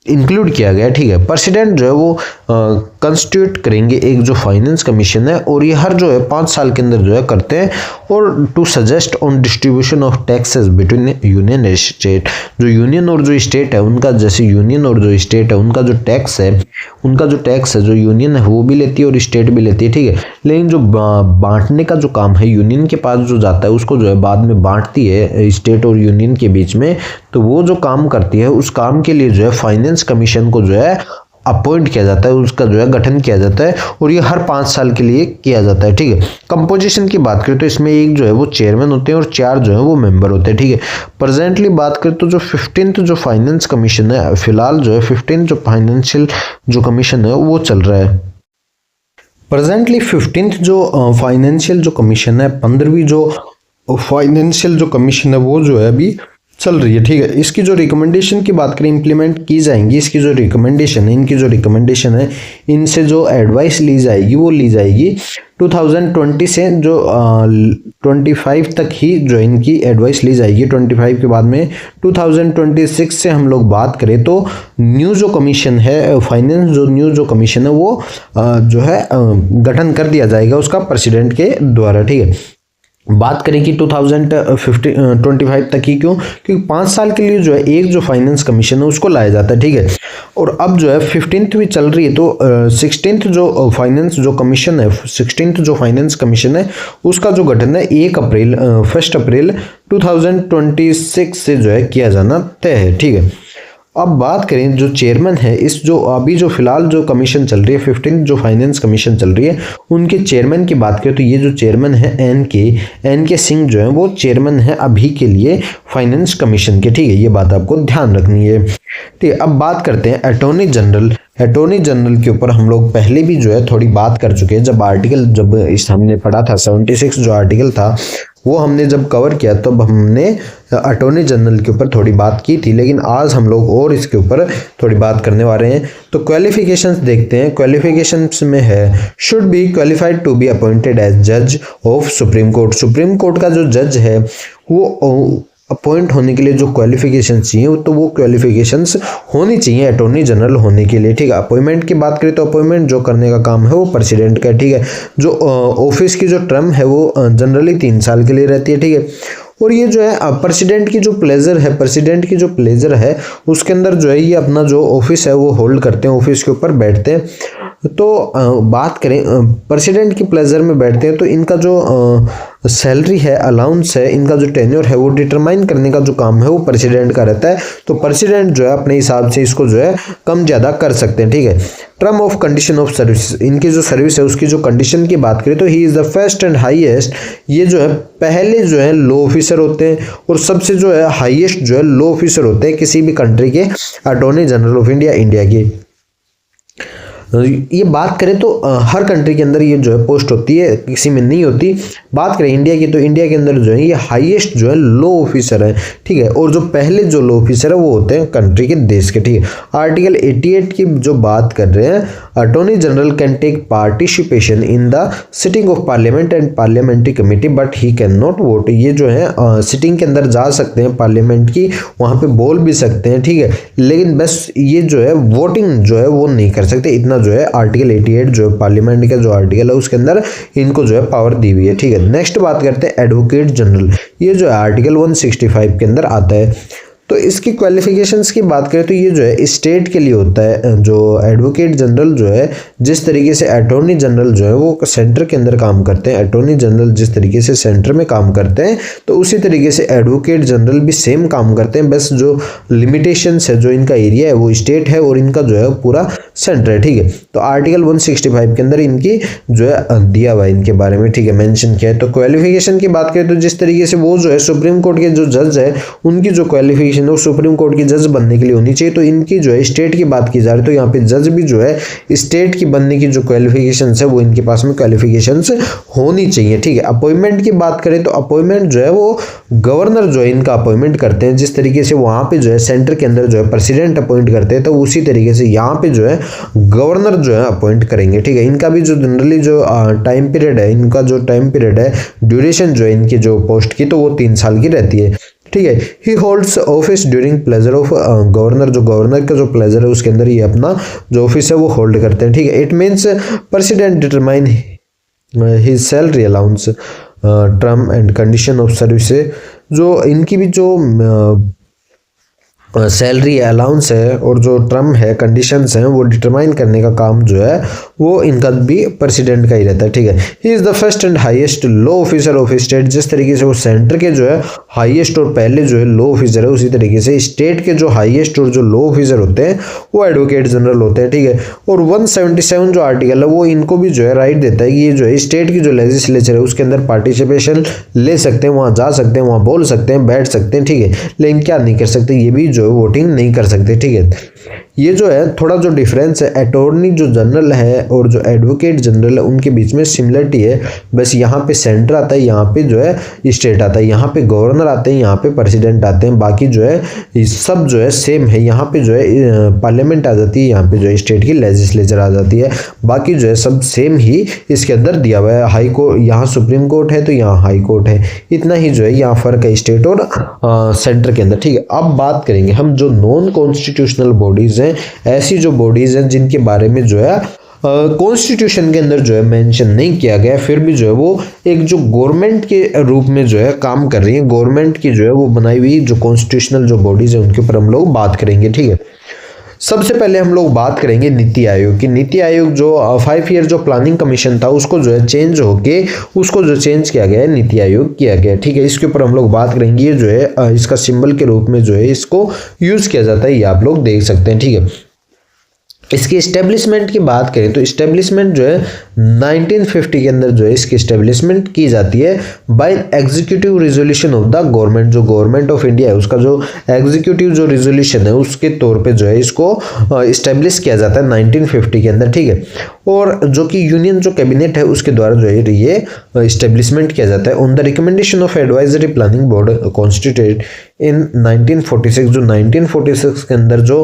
इंक्लूड किया गया, ठीक है। प्रेसिडेंट जो है वो कंस्टिट्यूट करेंगे एक जो फाइनेंस कमीशन है, और ये हर जो है 5 साल के अंदर जो है करते हैं, और to suggest on distribution of taxes between union and state. जो यूनियन और जो स्टेट है उनका, जैसे यूनियन और जो स्टेट है उनका जो टैक्स है, उनका जो टैक्स है जो यूनियन है वो भी लेती है और स्टेट भी लेती है, ठीक है। लेकिन जो बांटने का जो काम है यूनियन के पास जो जाता है उसको जो है बाद में बांटती है स्टेट और यूनियन के बीच में, तो वो जो काम करती है उस काम के लिए जो है फाइनेंस कमीशन को जो है अपॉइंट किया जाता है, उसका जो है गठन किया जाता है, और ये हर 5 साल के लिए किया जाता है, ठीक है। कंपोजिशन की बात करें तो इसमें एक जो है वो चेयरमैन होते हैं और 4 जो है वो मेंबर होते हैं, ठीक है। प्रेजेंटली बात करें तो जो 15th जो फाइनेंस कमीशन है, फिलहाल जो है 15th जो फाइनेंशियल जो कमीशन है वो चल रहा है। प्रेजेंटली 15th जो फाइनेंशियल जो कमीशन है, 15वीं जो फाइनेंशियल जो कमीशन है वो जो है अभी चल रही है, ठीक है। इसकी जो रिकमेंडेशन की बात करें इम्प्लीमेंट की जाएंगी, इसकी जो रिकमेंडेशन है, इनकी जो रिकमेंडेशन है, इनसे जो एडवाइस ली जाएगी वो ली जाएगी 2020 से जो 25 तक ही जो इनकी एडवाइस ली जाएगी। 25 के बाद में 2026 से हम लोग बात करें तो न्यू जो कमीशन है फाइनेंस, जो न्यू जो कमीशन है वो जो है गठन कर दिया जाएगा उसका प्रेसिडेंट के द्वारा, ठीक है। बात करें कि 2025 तक ही, क्यों? क्योंकि 5 साल के लिए जो है एक जो फाइनेंस कमीशन है उसको लाया जाता है, ठीक है। और अब जो है 15th भी चल रही है, तो 16th जो फाइनेंस जो कमीशन है, 16th जो फाइनेंस कमीशन है उसका जो गठन है 1 अप्रैल 2026 से जो है किया जाना तय है, ठीक है। अब बात करें जो चेयरमैन है, इस जो अभी जो फिलहाल जो कमीशन चल रही है 15 जो फाइनेंस कमीशन चल रही है, उनके चेयरमैन की बात करें तो ये जो चेयरमैन है एन के सिंह जो है वो चेयरमैन है अभी के लिए फाइनेंस कमीशन के, ठीक है। ये बात आपको ध्यान रखनी है, ठीक है। अब बात करते हैं अटॉर्नी जनरल के ऊपर हम लोग पहले भी जो है थोड़ी बात कर चुके हैं। जब इस हमने पढ़ा था 76 जो आर्टिकल था वो हमने जब कवर किया तब हमने अटॉर्नी जनरल के ऊपर थोड़ी बात की थी, लेकिन आज हम लोग और इसके ऊपर थोड़ी बात करने वाले हैं। तो क्वालिफिकेशंस देखते हैं। क्वालिफिकेशंस में है should be qualified to be appointed as जज of supreme court. Supreme court का जो जज है वो अपॉइंट होने के लिए जो क्वालिफिकेशंस चाहिए तो वो क्वालिफिकेशंस होनी चाहिए अटॉर्नी जनरल होने के लिए, ठीक है। अपॉइंटमेंट की बात करें तो अपॉइंटमेंट जो करने का काम है वो प्रेसिडेंट का, ठीक है। जो ऑफिस की जो टर्म है वो जनरली 3 साल के लिए रहती है, ठीक है। और ये जो है प्रेसिडेंट की जो प्लेजर है उसके अंदर जो है ये अपना जो ऑफिस है वो होल्ड करते हैं, ऑफिस के ऊपर बैठते हैं। तो बात करें प्रेसिडेंट की प्लेजर में बैठते हैं तो इनका जो सैलरी है, अलाउंस है, इनका जो टेन्योर है वो डिटरमाइन करने का जो काम है वो प्रेसिडेंट का रहता है। तो प्रेसिडेंट जो है अपने हिसाब से इसको जो है कम ज़्यादा कर सकते हैं, ठीक है। Term of condition of service, इनकी जो सर्विस है उसकी जो कंडीशन की बात करें तो he is the first and highest, ये जो है पहले जो है लॉ ऑफिसर होते हैं और सबसे जो है हाईएस्ट जो है लॉ ऑफिसर होते हैं किसी भी कंट्री के, अटॉर्नी जनरल ऑफ इंडिया के। ये बात करें तो हर कंट्री के अंदर ये जो है पोस्ट होती है, किसी में नहीं होती। बात करें इंडिया की तो इंडिया के अंदर जो है ये हाईएस्ट जो है लो ऑफिसर है, ठीक है। और जो पहले जो लो ऑफिसर है वो होते हैं कंट्री के देश के, ठीक है। आर्टिकल 88 की जो बात कर रहे हैं, attorney general can take participation in the sitting of parliament and parliamentary committee but he can not vote. ये जो है सिटिंग के अंदर जा सकते हैं पार्लियामेंट की, वहां पे बोल भी सकते हैं, ठीक है, लेकिन बस ये जो है वोटिंग जो है वो नहीं कर सकते। इतना जो है आर्टिकल 88 जो पार्लियामेंट का जो आर्टिकल है उसके अंदर इनको जो है पावर दी हुई है, ठीक है। नेक्स्ट बात करते हैं एडवोकेट जनरल। ये जो है आर्टिकल 165 के अंदर आता है। तो इसकी क्वालिफिकेशंस की बात करें तो ये जो है स्टेट के लिए होता है। जो एडवोकेट जनरल जो है, जिस तरीके से अटॉर्नी जनरल जो है वो सेंटर के अंदर काम करते हैं, अटॉर्नी जनरल जिस तरीके से सेंटर में काम करते हैं तो उसी तरीके से एडवोकेट जनरल भी सेम काम करते हैं। बस जो लिमिटेशंस है, जो इनका एरिया है वो स्टेट है और इनका जो है पूरा सेंटर है, ठीक है। तो आर्टिकल 165 के अंदर इनकी जो है दिया हुआ है इनके बारे में, ठीक है, मेंशन किया है। तो क्वालिफिकेशन की बात करें तो जिस तरीके से वो जो है सुप्रीम कोर्ट के जो जज है उनकी जो क्वालिफिकेशन है सुप्रीम कोर्ट की जज बनने के लिए होनी चाहिए, तो इनकी जो है स्टेट की बात की जा रही है तो यहाँ पे जज भी जो है स्टेट की बनने की जो क्वालिफिकेशंस है वो इनके पास में क्वालिफिकेशंस होनी चाहिए, ठीक है। अपॉइंटमेंट की बात करें तो अपॉइंटमेंट जो है वो गवर्नर जो है इनका अपॉइंटमेंट करते हैं। जिस तरीके से वहां पे जो है सेंटर के अंदर जो है प्रेसिडेंट अपॉइंट करते हैं तो उसी तरीके से यहाँ पे जो है गवर्नर जो है अपॉइंट करेंगे, ठीक है। इनका भी जो जनरली जो टाइम पीरियड है, इनका जो टाइम पीरियड है, ड्यूरेशन जो है इनकी जो पोस्ट की तो वो 3 साल की रहती है, ठीक है। ही holds office during pleasure of governor. जो गवर्नर का जो प्लेजर है उसके अंदर ये अपना जो ऑफिस है वो होल्ड करते हैं, ठीक है। It means president determine his salary allowance term and condition of service. जो इनकी भी जो सैलरी अलाउंस है और जो टर्म है, कंडीशंस हैं, वो डिटरमाइन करने का काम जो है वो इनका भी प्रेसिडेंट का ही रहता है, ठीक है। He is the first and highest low officer of state. जिस तरीके से वो सेंटर के जो है हाईएस्ट और पहले जो है लो ऑफिसर है, उसी तरीके से स्टेट के जो हाईएस्ट और जो लो ऑफिसर होते हैं वो एडवोकेट जनरल होते हैं, ठीक है। और 177 जो आर्टिकल है वो इनको भी जो है राइट देता है कि ये जो है स्टेट की जो लेजिस्लेचर है उसके अंदर पार्टिसिपेशन ले सकते हैं, वहाँ जा सकते हैं, वहाँ बोल सकते हैं, बैठ सकते हैं, ठीक है। लेकिन क्या नहीं कर सकते, ये भी जो वोटिंग नहीं कर सकते, ठीक है। ये जो है थोड़ा जो डिफरेंस है, अटॉर्नी जो जनरल है और जो एडवोकेट जनरल है उनके बीच में सिमिलरिटी है। बस यहाँ पे सेंटर आता है, यहाँ पे जो है स्टेट आता है, यहाँ पे गवर्नर आते हैं, यहाँ पे प्रेसिडेंट आते हैं, बाकी जो है सब जो है सेम है। यहाँ पे जो है पार्लियामेंट आ जाती है, यहाँ पे जो है स्टेट की लेजिस्लेचर आ जाती है, बाकी जो है सब सेम ही इसके अंदर दिया हुआ है। हाई कोर्ट, यहाँ सुप्रीम कोर्ट है तो यहाँ हाई कोर्ट है, इतना ही जो है यहाँ फर्क है स्टेट और सेंटर के अंदर, ठीक है। अब बात करेंगे हम जो नॉन कॉन्स्टिट्यूशनल बॉडीज हैं, ऐसी जो बॉडीज हैं जिनके बारे में जो है कॉन्स्टिट्यूशन के अंदर जो है मेंशन नहीं किया गया, फिर भी जो है वो एक जो गवर्नमेंट के रूप में जो है काम कर रही है, गवर्नमेंट की जो है वो बनाई हुई जो कॉन्स्टिट्यूशनल जो बॉडीज है उनके ऊपर हम लोग बात करेंगे, ठीक है। सबसे पहले हम लोग बात करेंगे नीति आयोग की। नीति आयोग जो 5 ईयर जो प्लानिंग कमीशन था उसको जो है चेंज होके उसको जो चेंज किया गया है, नीति आयोग किया गया है, ठीक है। इसके ऊपर हम लोग बात करेंगे। ये जो है इसका सिंबल के रूप में जो है इसको यूज किया जाता है, ये आप लोग देख सकते हैं, ठीक है। इसकी इस्टेब्लिशमेंट की बात करें तो इस्टेब्लिशमेंट जो है 1950 के अंदर जो है इसकी इस्टेब्लिशमेंट की जाती है by executive resolution of the government. जो गवर्नमेंट ऑफ इंडिया है उसका जो एग्जीक्यूटिव जो रिजोल्यूशन है उसके तौर पे जो है इसको इस्टेब्लिश किया जाता है 1950 के अंदर, ठीक है। और जो कि यूनियन जो कैबिनेट है उसके द्वारा जो है ये इस्टेब्लिशमेंट किया जाता है। On the recommendation of advisory planning board constituted इन 1946। जो 1946 के अंदर जो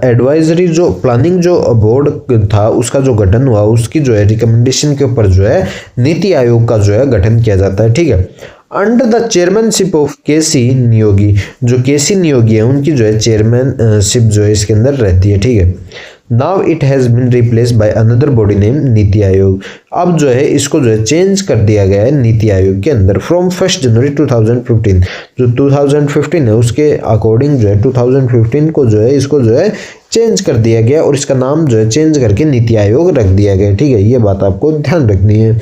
एडवाइजरी जो प्लानिंग जो बोर्ड था उसका जो गठन हुआ, उसकी जो है रिकमेंडेशन के ऊपर जो है नीति आयोग का जो है गठन किया जाता है, ठीक है। Under the chairmanship of KC Niyogi. जो केसी नियोगी है उनकी जो है चेयरमैनशिप जो है इसके अंदर रहती है, ठीक है। Now it has been replaced by another body name NITI Aayog. अब जो है इसको जो है चेंज कर दिया गया है नीति आयोग के अंदर फ्रॉम 1 जनवरी 2015। जो 2015 है उसके अकॉर्डिंग जो है 2015 को जो है इसको जो है चेंज कर दिया गया और इसका नाम जो है चेंज करके नीति आयोग रख दिया गया, ठीक है। ये बात आपको ध्यान रखनी है।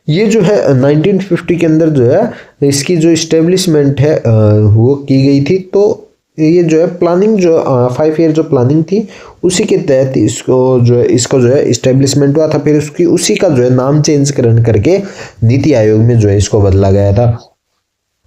ये जो है 1950 के अंदर जो है इसकी जो इस्टेब्लिशमेंट है वो की गई थी। तो ये जो है प्लानिंग जो 5 ईयर जो प्लानिंग थी उसी के तहत इसको जो है इस्टेब्लिशमेंट हुआ था। फिर उसकी उसी का जो है नाम चेंज करके नीति आयोग में जो है इसको बदला गया था।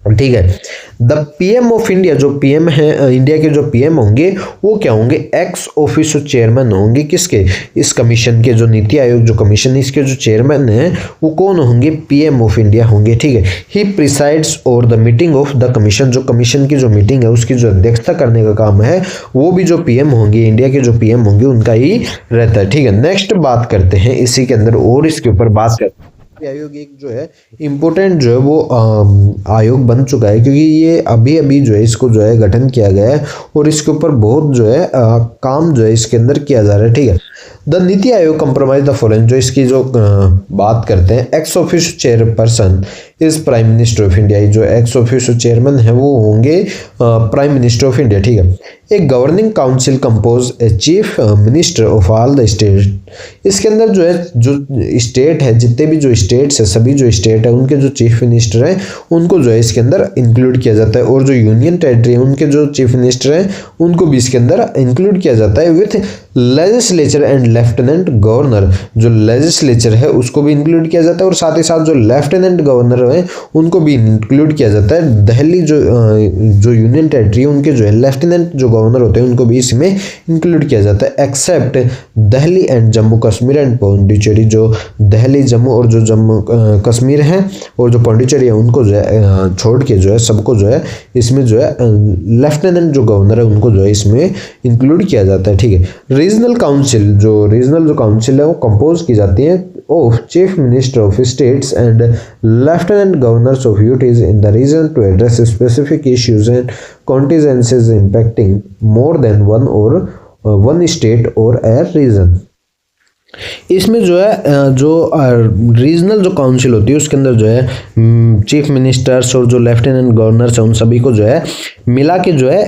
ठीक है। द पीएम ऑफ इंडिया, जो पीएम है इंडिया के, जो पीएम होंगे वो क्या होंगे, एक्स ऑफिसो चेयरमैन होंगे किसके, इस कमीशन के, जो नीति आयोग जो कमीशन इसके जो चेयरमैन हैं वो कौन होंगे, पीएम ऑफ इंडिया होंगे। ठीक है। He presides over the meeting of the commission, जो कमीशन की जो मीटिंग है उसकी जो अध्यक्षता करने का काम है वो भी जो पीएम होंगे, इंडिया के जो पीएम होंगे उनका ही रहता है। ठीक है। नेक्स्ट बात करते हैं इसी के अंदर और इसके ऊपर बात करते हैं। आयोग एक जो है इम्पोर्टेंट जो है वो आयोग बन चुका है, क्योंकि ये अभी अभी जो है इसको जो है गठन किया गया है और इसके ऊपर बहुत जो है काम जो है इसके अंदर किया जा रहा है। ठीक है। The NITI Aayog compromise the following, जो इसकी जो बात करते हैं, x office chairperson is prime minister of India, जो एक्स ऑफिस चेयरमैन है वो होंगे प्राइम मिनिस्टर ऑफ इंडिया। ठीक है। एक governing council compose a chief minister of all the state, इसके अंदर जो है जो स्टेट है, जितने भी जो स्टेट्स है, सभी जो स्टेट है उनके जो चीफ मिनिस्टर हैं उनको जो है इसके अंदर इंक्लूड किया जाता है, और जो यूनियन टेरिटरी है उनके जो चीफ मिनिस्टर हैं उनको भी इसके अंदर इंक्लूड किया जाता है, with legislature and lieutenant governor, जो लेजिस्लेचर है उसको भी इंक्लूड किया जाता है और साथ ही साथ जो लेफ्टिनेंट गवर्नर है उनको भी इंक्लूड किया जाता है। दिल्ली जो यूनियन टेरिटरी है उनके जो है लेफ्टिनेंट जो गवर्नर होते हैं उनको भी इसमें इंक्लूड किया जाता है, except Delhi and Jammu Kashmir and Pondicherry, जो दिल्ली जम्मू और जो जम्मू कश्मीर है और जो पौंडीचेरी है उनको जो है छोड़ के जो है सबको जो है इसमें जो है लेफ्टिनेंट जो गवर्नर है उनको जो है इसमें इंक्लूड किया जाता है। ठीक है। रीजनल काउंसिल, जो रीजनल जो काउंसिल है वो कंपोज की जाती है of chief minister of states and lieutenant governors of UTs in the region to address specific issues and contingencies impacting more than one state और ए रीजन। इसमें जो है जो रीजनल जो काउंसिल होती है उसके अंदर जो है चीफ मिनिस्टर्स और जो लेफ्टिनेंट गवर्नर्स हैं उन सभी को जो है मिला के जो है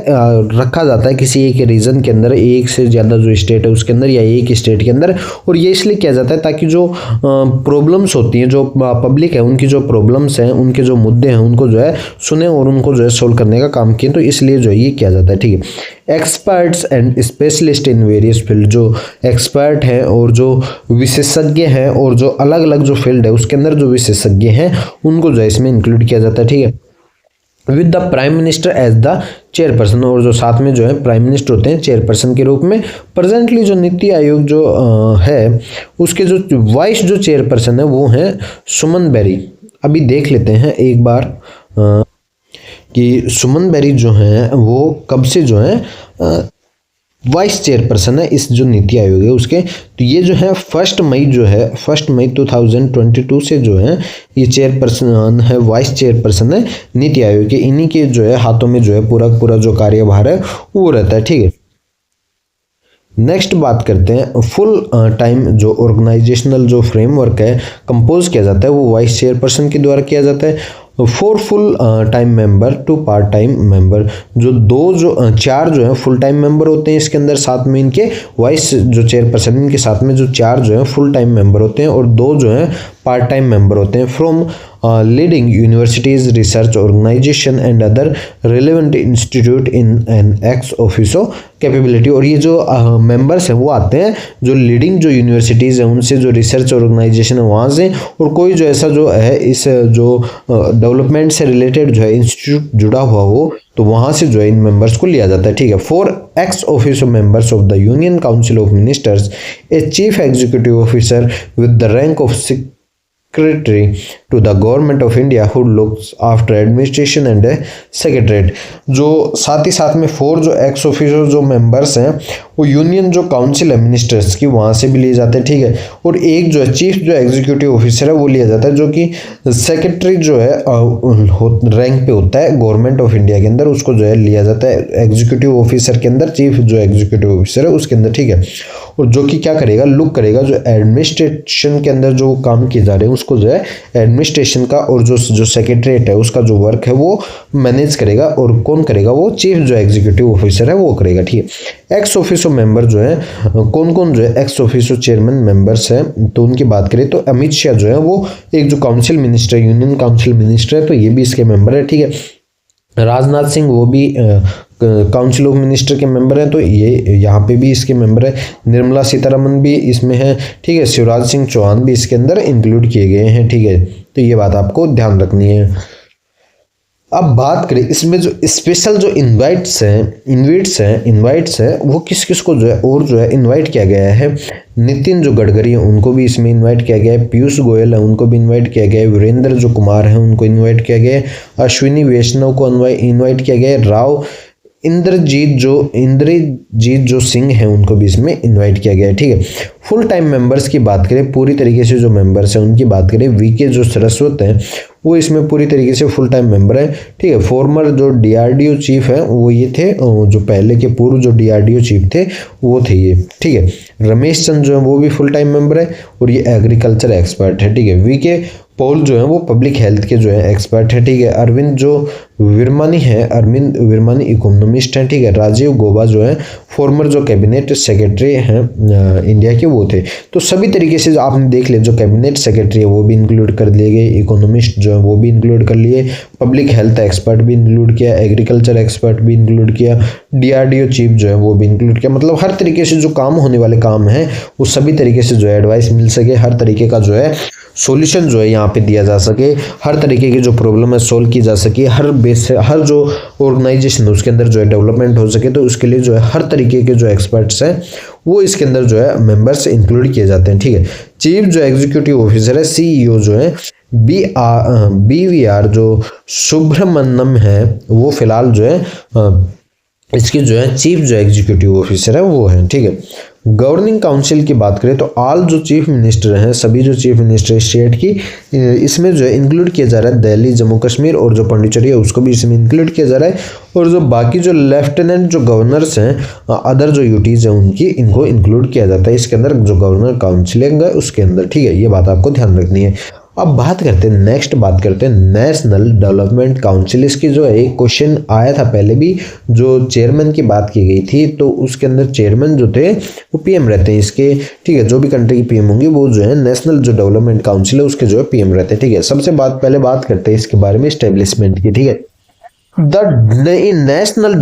रखा जाता है किसी एक रीजन के अंदर, एक से ज़्यादा जो स्टेट है उसके अंदर या एक स्टेट के अंदर, और ये इसलिए किया जाता है ताकि जो प्रॉब्लम्स होती हैं, जो पब्लिक है उनकी जो प्रॉब्लम्स हैं, उनके जो मुद्दे हैं उनको जो है सुने और उनको जो है सोल्व करने का काम किए, तो इसलिए जो है ये किया जाता है। ठीक है। Experts and specialist in various field, जो एक्सपर्ट हैं और जो विशेषज्ञ हैं और जो अलग अलग जो फील्ड है उसके अंदर जो विशेषज्ञ हैं उनको जो है इसमें इंक्लूड किया जाता है। ठीक है। With the prime minister as the chairperson, और जो साथ में जो है प्राइम मिनिस्टर होते हैं चेयरपर्सन के रूप में। प्रेजेंटली जो नीति आयोग जो है उसके जो वाइस जो चेयरपर्सन है वो हैं सुमन बेरी। अभी देख लेते हैं एक बार कि सुमन बेरी जो हैं वो कब से जो है वाइस चेयरपर्सन है इस जो नीति आयोग है उसके, तो ये जो है 1 मई 2022 से जो है ये चेयरपर्सन है, वाइस चेयरपर्सन है नीति आयोग के। इन्हीं के जो है हाथों में जो है पूरा जो कार्यभार है वो रहता है। ठीक है। नेक्स्ट बात करते हैं फुल टाइम जो ऑर्गेनाइजेशनल जो फ्रेमवर्क है कंपोज किया जाता है वो वाइस चेयरपर्सन के द्वारा किया जाता है। 4 full time member 2 part time member, जो 4 जो है फुल टाइम मेंबर होते हैं इसके अंदर, साथ में इनके वाइस जो चेयरपर्सन इनके साथ में जो 4 जो है फुल टाइम मेंबर होते हैं और 2 जो है पार्ट टाइम मेंबर होते हैं from leading universities, research organisation and other relevant institute in an ex officio capability. और ये जो मेंबर्स हैं वो आते हैं जो लीडिंग जो यूनिवर्सिटीज़ हैं उनसे, जो रिसर्च ऑर्गेनाइजेशन है वहाँ से, और कोई जो ऐसा जो है इस जो डेवलपमेंट से रिलेटेड जो है इंस्टीट्यूट जुड़ा हुआ हो तो वहाँ से जो है इन मेंबर्स को लिया जाता है। ठीक है। 4 x officio members of the union council of ministers, a chief executive officer with the rank of secretary to the government of India who looks after administration and a secretariat। जो साथ ही साथ में 4 जो एक्स ऑफिसर जो members हैं वो union जो council है मिनिस्टर्स की वहाँ से भी लिए जाते हैं। ठीक है। और एक जो है चीफ जो एग्जीक्यूटिव ऑफिसर है वो लिया जाता है जो कि सेक्रेटरी जो है रैंक पे होता है गवर्नमेंट ऑफ इंडिया के अंदर, उसको जो है लिया जाता है एग्जीक्यूटिव ऑफिसर के अंदर, चीफ जो एग्जीक्यूटिव ऑफिसर है उसके अंदर। ठीक है। और जो कि क्या करेगा, लुक करेगा जो एडमिनिस्ट्रेशन के अंदर जो काम किए जा रहे हैं उसको जो है एडमिनिस्ट्रेशन का और जो सेक्रेटरीट है उसका जो वर्क है वो मैनेज करेगा, और कौन करेगा, वो चीफ जो एग्जीक्यूटिव ऑफिसर है वो करेगा। ठीक है। एक्स ऑफिसो मेंबर जो है कौन कौन जो है एक्स ऑफिसो चेयरमैन मेंबर्स हैं, तो उनकी बात करें तो अमित शाह जो है वो एक जो council minister, union council minister है, तो ये भी इसके मेंबर है। ठीक है। राजनाथ सिंह वो भी काउंसिल ऑफ मिनिस्टर के मेंबर हैं, तो ये यहाँ पे भी इसके मेंबर है। निर्मला सीतारमन भी इसमें है। ठीक है। शिवराज सिंह चौहान भी इसके अंदर इंक्लूड किए गए हैं। ठीक है। तो ये बात आपको ध्यान रखनी है। अब बात करें इसमें जो स्पेशल जो इनवाइट्स हैं वो किस किस को जो है और जो है इनवाइट किया गया है। नितिन जो गडकरी है उनको भी इसमें इनवाइट किया गया है, पीयूष गोयल है उनको भी इनवाइट किया गया है, वीरेंद्र जो कुमार है उनको इनवाइट किया गया है, अश्विनी वैष्णव को इनवाइट किया गया है, राव इंद्रजीत जो सिंह है उनको भी इसमें इनवाइट किया गया है। ठीक है, फुल टाइम मेंबर्स की बात करें, पूरी तरीके से जो मेंबर्स हैं उनकी बात करें, वीके जो सरस्वत हैं वो इसमें पूरी तरीके से फुल टाइम मेंबर है। ठीक है, फॉर्मर जो डीआरडीओ चीफ है वो ये थे, जो पहले के पूर्व जो डीआरडीओ चीफ थे वो थे ये। ठीक है, रमेश चंद जो है वो भी फुल टाइम मेंबर है और ये एग्रीकल्चर एक्सपर्ट है। ठीक है, वीके पॉल जो है वो पब्लिक हेल्थ के जो है एक्सपर्ट है। ठीक है, अरविंद विरमानी इकोनॉमिस्ट हैं। ठीक है, राजीव गोबा जो है फॉर्मर जो कैबिनेट सेक्रेटरी हैं इंडिया के वो थे। तो सभी तरीके से जो आपने देख लिया, जो कैबिनेट सेक्रेटरी है वो भी इंक्लूड कर लिए गए, इकोनॉमिस्ट जो है वो भी इंक्लूड कर लिए, पब्लिक हेल्थ एक्सपर्ट भी इंक्लूड किया, एग्रीकल्चर एक्सपर्ट भी इंक्लूड किया, डीआरडीओ चीफ जो है वो भी इंक्लूड किया। मतलब हर तरीके से जो काम होने वाले काम हैं वो सभी तरीके से जो है एडवाइस मिल सके, हर तरीके का जो है सॉल्यूशन जो है यहाँ पे दिया जा सके, हर तरीके की जो प्रॉब्लम है सोल्व की जा सके, हर जो ऑर्गेनाइजेशन है उसके अंदर जो है डेवलपमेंट हो सके। तो उसके लिए जो है हर तरीके के जो एक्सपर्ट्स हैं वो इसके अंदर जो है मेंबर्स इंक्लूड किए जाते हैं। ठीक है, चीफ जो एग्जीक्यूटिव ऑफिसर है सीईओ जो है बीवीआर जो सुब्रमण्यम है वो फिलहाल जो है इसके जो है चीफ जो एग्जीक्यूटिव ऑफिसर है वो है। ठीक है, गवर्निंग काउंसिल की बात करें तो ऑल जो चीफ मिनिस्टर हैं, सभी जो चीफ मिनिस्टर स्टेट की इसमें जो है इंक्लूड किया जा रहा है। दिल्ली, जम्मू कश्मीर और जो पौंडीचेरी है उसको भी इसमें इंक्लूड किया जा रहा है। और जो बाकी जो लेफ्टिनेंट जो गवर्नर्स हैं, अदर जो यूटीज हैं उनकी, इनको इंक्लूड किया जाता है इसके अंदर, जो गवर्नर काउंसिल है उसके अंदर। ठीक है, ये बात आपको ध्यान रखनी है। अब बात करते हैं नेशनल डेवलपमेंट काउंसिल। इसकी जो है एक क्वेश्चन आया था पहले भी, जो चेयरमैन की बात की गई थी, तो उसके अंदर चेयरमैन जो थे वो पीएम रहते हैं इसके। ठीक है, जो भी कंट्री की पीएम होंगी वो जो है नेशनल जो डेवलपमेंट काउंसिल है उसके जो है पीएम रहते हैं। ठीक है, सबसे पहले बात करते हैं इसके बारे में स्टेब्लिशमेंट की। ठीक है, the national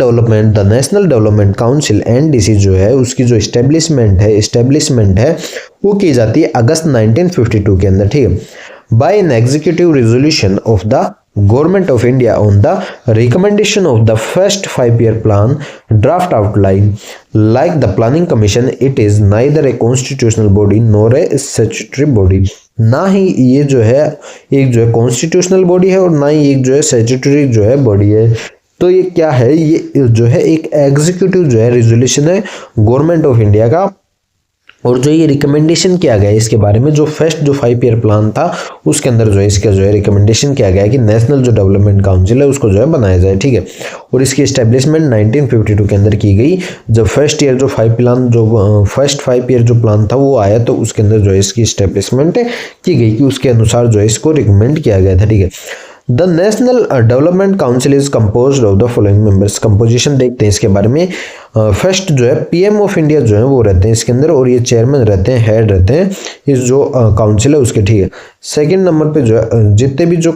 development council NDC जो है उसकी जो स्टेब्लिशमेंट है वो की जाती है अगस्त 1952 के अंदर। ठीक है, by an executive resolution of the Government of India on the recommendation of the first 5-year plan draft outline. Like the Planning Commission, it is neither a constitutional body nor a statutory body. ना ही ये जो है एक जो है constitutional body है और ना ही एक जो है स्टैट्यूटरी जो है बॉडी है। तो ये क्या है, ये जो है एक एग्जीक्यूटिव जो है रेजोल्यूशन है गवर्नमेंट ऑफ इंडिया का, और जो ये रिकमेंडेशन किया गया है इसके बारे में, जो फर्स्ट जो 5-ईयर प्लान था उसके अंदर जो है इसका जो है रिकमेंडेशन किया गया है कि नेशनल जो डेवलपमेंट काउंसिल है उसको जो है बनाया जाए। ठीक है, और इसकी एस्टेब्लिशमेंट 1952 के अंदर की गई, जब फर्स्ट ईयर जो 5-ईयर जो प्लान था वो आया, तो उसके अंदर जो है इसकी एस्टेब्लिशमेंट की गई कि उसके अनुसार जो है इसको रिकमेंड किया गया था। ठीक है, the national development council is composed of the following members. Composition देखते हैं इसके बारे में। फर्स्ट जो है पीएम ऑफ इंडिया जो है वो रहते हैं इसके अंदर, और ये चेयरमैन रहते हैं, हेड रहते हैं इस जो काउंसिल है उसके। ठीक है, सेकंड नंबर पे जो है जितने भी जो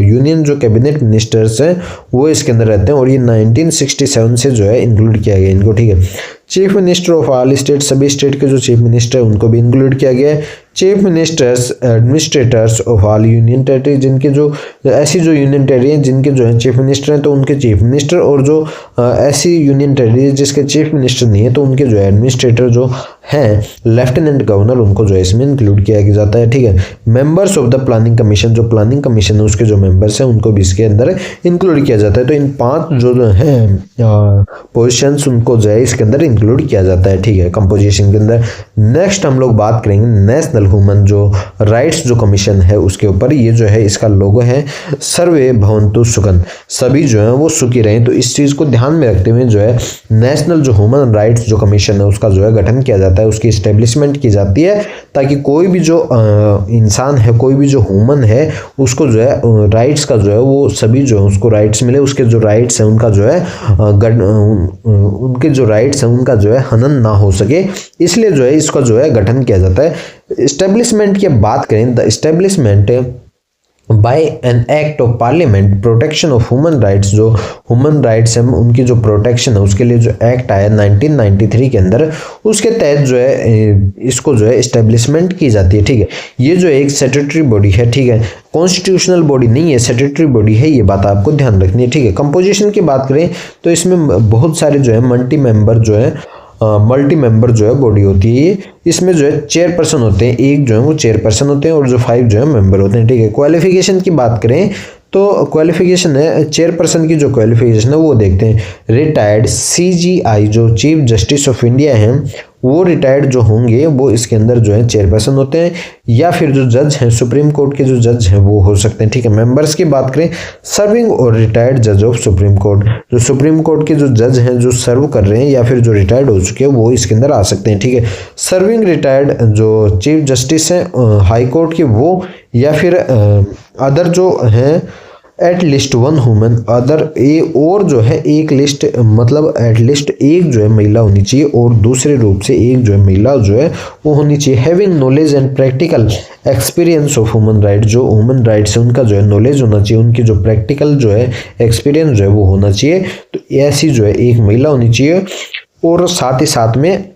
यूनियन जो कैबिनेट मिनिस्टर्स हैं वो इसके अंदर रहते हैं, और ये 1967 से जो है इंक्लूड किया गया इनको। ठीक है, chief minister of all state, सभी स्टेट के जो चीफ मिनिस्टर है उनको भी इंक्लूड किया गया है। Chief ministers administrators of all union territory, जिनके जो ऐसी जो यूनियन टेरिटरी हैं जिनके जो है चीफ मिनिस्टर हैं तो उनके चीफ मिनिस्टर, और जो ऐसी यूनियन टेरिटरी जिसके चीफ मिनिस्टर नहीं है तो उनके जो एडमिनिस्ट्रेटर जो हैं लेफ्टिनेंट गवर्नर, उनको जो है इसमें इंक्लूड किया जाता है। ठीक है, members of the planning commission, जो प्लानिंग कमीशन है उसके जो मेंबर्स हैं उनको भी इसके अंदर इंक्लूड किया जाता है। तो इन 5 जो हैं पोजीशंस उनको जो है इसके अंदर इंक्लूड किया जाता है। ठीक है, कंपोजिशन के अंदर। नेक्स्ट हम लोग बात करेंगे नेशनल ह्यूमन जो राइट्स जो कमीशन है उसके ऊपर। ये जो है इसका लोगो है सर्वे भवन्तु सुखन, सभी जो है वो सुखी रहें। तो इस चीज़ को ध्यान में रखते हुए जो है नेशनल जो ह्यूमन राइट्स जो कमीशन है उसका जो है गठन किया जाता है, उसकी एस्टेब्लिशमेंट की जाती है, ताकि कोई भी जो इंसान है, कोई भी जो ह्यूमन है उसको जो है राइट्स का जो है वो सभी जो है उसको राइट्स मिले, उसके जो राइट्स हैं उनका जो है उनके जो राइट्स हैं उनका जो है हनन ना हो सके, इसलिए जो है इसका जो है गठन किया जाता है। एस्टेब्लिशमेंट की बात करें, the establishment by an act of parliament protection of human rights, जो ह्यूमन राइट्स हैं उनकी जो प्रोटेक्शन है उसके लिए जो एक्ट आया 1993 के अंदर, उसके तहत जो है इसको जो है इस्टेब्लिशमेंट की जाती है। ठीक है, ये जो एक स्टैट्यूटरी बॉडी है, ठीक है, कॉन्स्टिट्यूशनल बॉडी नहीं है, स्टैट्यूटरी बॉडी है, ये बात आपको ध्यान रखनी है। ठीक है, कंपोजिशन की बात करें तो इसमें बहुत सारे जो है मल्टी मेंबर जो है बॉडी होती है। इसमें जो है चेयरपर्सन होते हैं, एक जो है वो चेयरपर्सन होते हैं और जो 5 जो है मेंबर होते हैं। ठीक है, क्वालिफिकेशन की बात करें तो क्वालिफिकेशन है, चेयरपर्सन की जो क्वालिफिकेशन है वो देखते हैं, रिटायर्ड CJI जो चीफ जस्टिस ऑफ इंडिया हैं वो रिटायर्ड जो होंगे वो इसके अंदर जो है चेयरपर्सन होते हैं, या फिर जो जज हैं सुप्रीम कोर्ट के जो जज हैं वो हो सकते हैं। ठीक है, मेंबर्स की बात करें, सर्विंग और रिटायर्ड जज ऑफ सुप्रीम कोर्ट, जो सुप्रीम कोर्ट के जो जज हैं जो सर्व कर रहे हैं या फिर जो रिटायर्ड हो चुके हैं वो इसके अंदर आ सकते हैं। ठीक है, सर्विंग रिटायर्ड जो चीफ जस्टिस हैं हाई कोर्ट के वो, या फिर अदर जो हैं एट लिस्ट 1 वुमन, अदर और जो है एक लिस्ट मतलब एट लिस्ट एक जो है महिला होनी चाहिए और दूसरे रूप से एक जो है महिला जो है वो होनी चाहिए। Having knowledge and practical experience of human right, जो ह्यूमन राइट्स है उनका जो है नॉलेज होना चाहिए, उनकी जो प्रैक्टिकल जो है एक्सपीरियंस जो है वो होना चाहिए। तो ऐसी जो है एक महिला होनी चाहिए, और साथ ही साथ में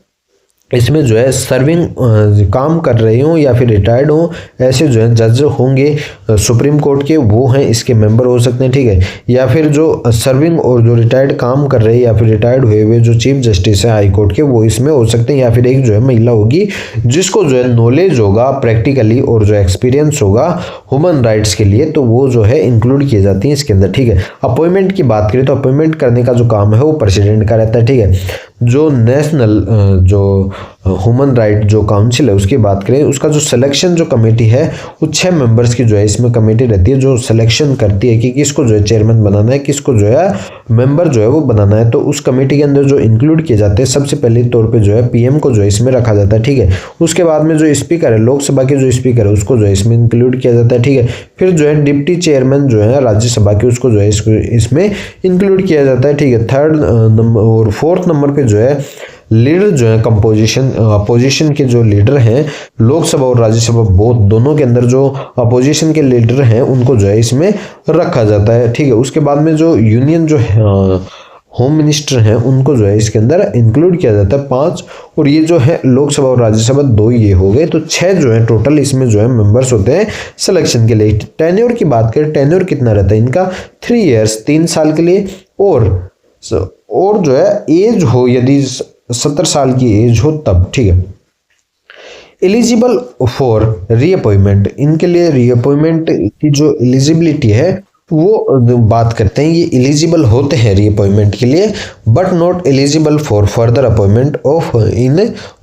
इसमें जो है सर्विंग काम कर रहे हों या फिर रिटायर्ड हों ऐसे जो है जज होंगे सुप्रीम कोर्ट के, वो हैं इसके मेंबर हो सकते हैं। ठीक है, या फिर जो सर्विंग और जो रिटायर्ड काम कर रहे हैं या फिर रिटायर्ड हुए हुए जो चीफ जस्टिस हैं हाई कोर्ट के वो इसमें हो सकते हैं, या फिर एक जो है महिला होगी जिसको जो है नॉलेज होगा प्रैक्टिकली और जो एक्सपीरियंस होगा ह्यूमन राइट्स के लिए, तो वो जो है इंक्लूड किए जाती हैं इसके अंदर। ठीक है, अपॉइंटमेंट की बात करें तो अपॉइंटमेंट करने का जो काम है वो प्रेसिडेंट का रहता है। ठीक है, जो नेशनल जो ह्यूमन राइट जो काउंसिल है उसकी बात करें, उसका जो सिलेक्शन जो कमेटी है वो 6 मेंबर्स की जो है इसमें कमेटी रहती है जो सिलेक्शन करती है कि किसको जो है चेयरमैन बनाना है, किसको जो है मेंबर जो है वो बनाना है। तो उस कमेटी के अंदर जो इंक्लूड किए जाते हैं सबसे पहले तौर पे जो है PM को जो है इसमें रखा जाता है। ठीक है, उसके बाद में जो स्पीकर है लोकसभा के जो स्पीकर है उसको जो है इसमें इंक्लूड किया जाता है। ठीक है, फिर जो है डिप्टी चेयरमैन जो है राज्यसभा के उसको जो है इसमें इंक्लूड किया जाता है। ठीक है, 3rd नंबर और 4th नंबर पे जो है लीडर जो है अपोजिशन के जो लीडर हैं लोकसभा और राज्यसभा दोनों के अंदर जो अपोजिशन के लीडर हैं उनको जो है इसमें रखा जाता है। ठीक है, उसके बाद में जो यूनियन जो होम मिनिस्टर हैं उनको जो है इसके अंदर इंक्लूड किया जाता है 5, और ये जो है लोकसभा और राज्यसभा 2 ये हो गए, तो 6 जो है टोटल इसमें जो है मेंबर्स होते हैं सिलेक्शन के लिए। टेन्योर की बात करें, टेन्योर कितना रहता है इनका 3 इयर्स 3 साल के लिए, और जो है एज हो यदि 70 साल की एज हो तब। ठीक है, एलिजिबल फॉर रीअपॉइंटमेंट, इनके लिए रीअपॉइंटमेंट की जो एलिजिबिलिटी है वो बात करते हैं, ये एलिजिबल होते हैं रीअपॉइंटमेंट के लिए, but not eligible for further appointment of in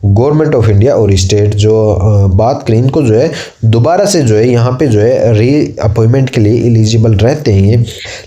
government of India और स्टेट। जो बात करें इनको जो है दोबारा से जो है यहाँ पे जो है रीअपॉइंटमेंट के लिए एलिजिबल रहते हैं,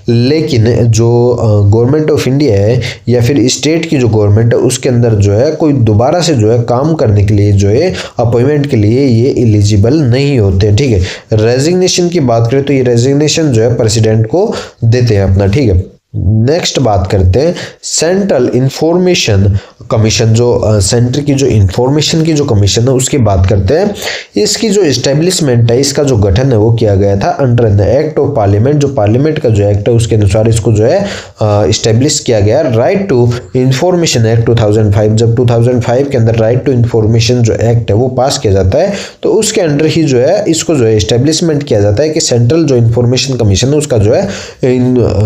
लेकिन जो गवर्नमेंट ऑफ इंडिया है या फिर स्टेट की जो गवर्नमेंट है उसके अंदर जो है कोई दोबारा से जो है काम करने के लिए जो है अपॉइंटमेंट के लिए ये एलिजिबल नहीं होते। ठीक है, रेजिग्नेशन की बात करें तो ये रेजिग्नेशन जो है प्रेसिडेंट को देते हैं अपना। ठीक है, नेक्स्ट बात करते हैं सेंट्रल इंफॉर्मेशन कमीशन, जो सेंटर की जो इंफॉर्मेशन की जो कमीशन है उसकी बात करते हैं। इसकी जो एस्टेब्लिशमेंट है, इसका जो गठन है वो किया गया था under the act of parliament, जो पार्लियामेंट का जो एक्ट है उसके अनुसार इसको जो है इस्टेब्लिश किया गया। राइट टू इंफॉर्मेशन एक्ट 2005, जब 2005 के अंदर राइट टू इंफॉर्मेशन जो एक्ट है वो पास किया जाता है तो उसके अंडर ही जो है इसको जो है इस्टेब्लिशमेंट किया जाता है कि सेंट्रल जो इंफॉर्मेशन कमीशन है उसका जो है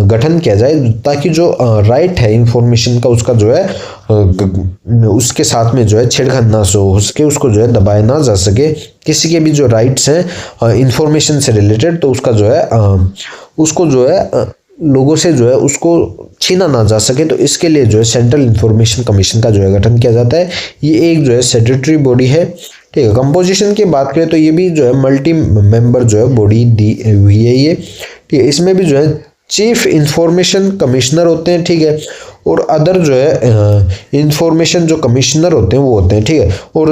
गठन किया जाए, ताकि जो राइट है इंफॉर्मेशन का उसका जो है उसके साथ में जो है छेड़खानी ना हो सके, उसको जो है दबाया ना जा सके। किसी के भी जो राइट्स हैं इंफॉर्मेशन से रिलेटेड तो उसका जो है उसको जो है लोगों से जो है उसको छीना ना जा सके, तो इसके लिए जो है सेंट्रल इंफॉर्मेशन कमीशन का जो है गठन किया जाता है। ये एक जो है स्टैट्यूटरी बॉडी है। ठीक है, कंपोजिशन की बात करें तो ये भी जो है मल्टी मेंबर जो है बॉडी दी हुई है ये। ठीक है, इसमें भी जो है चीफ इंफॉर्मेशन कमिश्नर होते हैं। ठीक है, और अदर जो है इंफॉर्मेशन जो कमिश्नर होते हैं वो होते हैं। ठीक है, और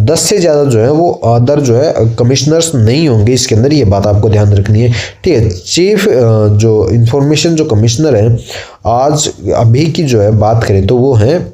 10 से ज़्यादा जो है वो अदर जो है कमिश्नर्स नहीं होंगे इसके अंदर, ये बात आपको ध्यान रखनी है। ठीक है, चीफ जो इंफॉर्मेशन जो कमिश्नर है आज अभी की जो है बात करें तो वो हैं,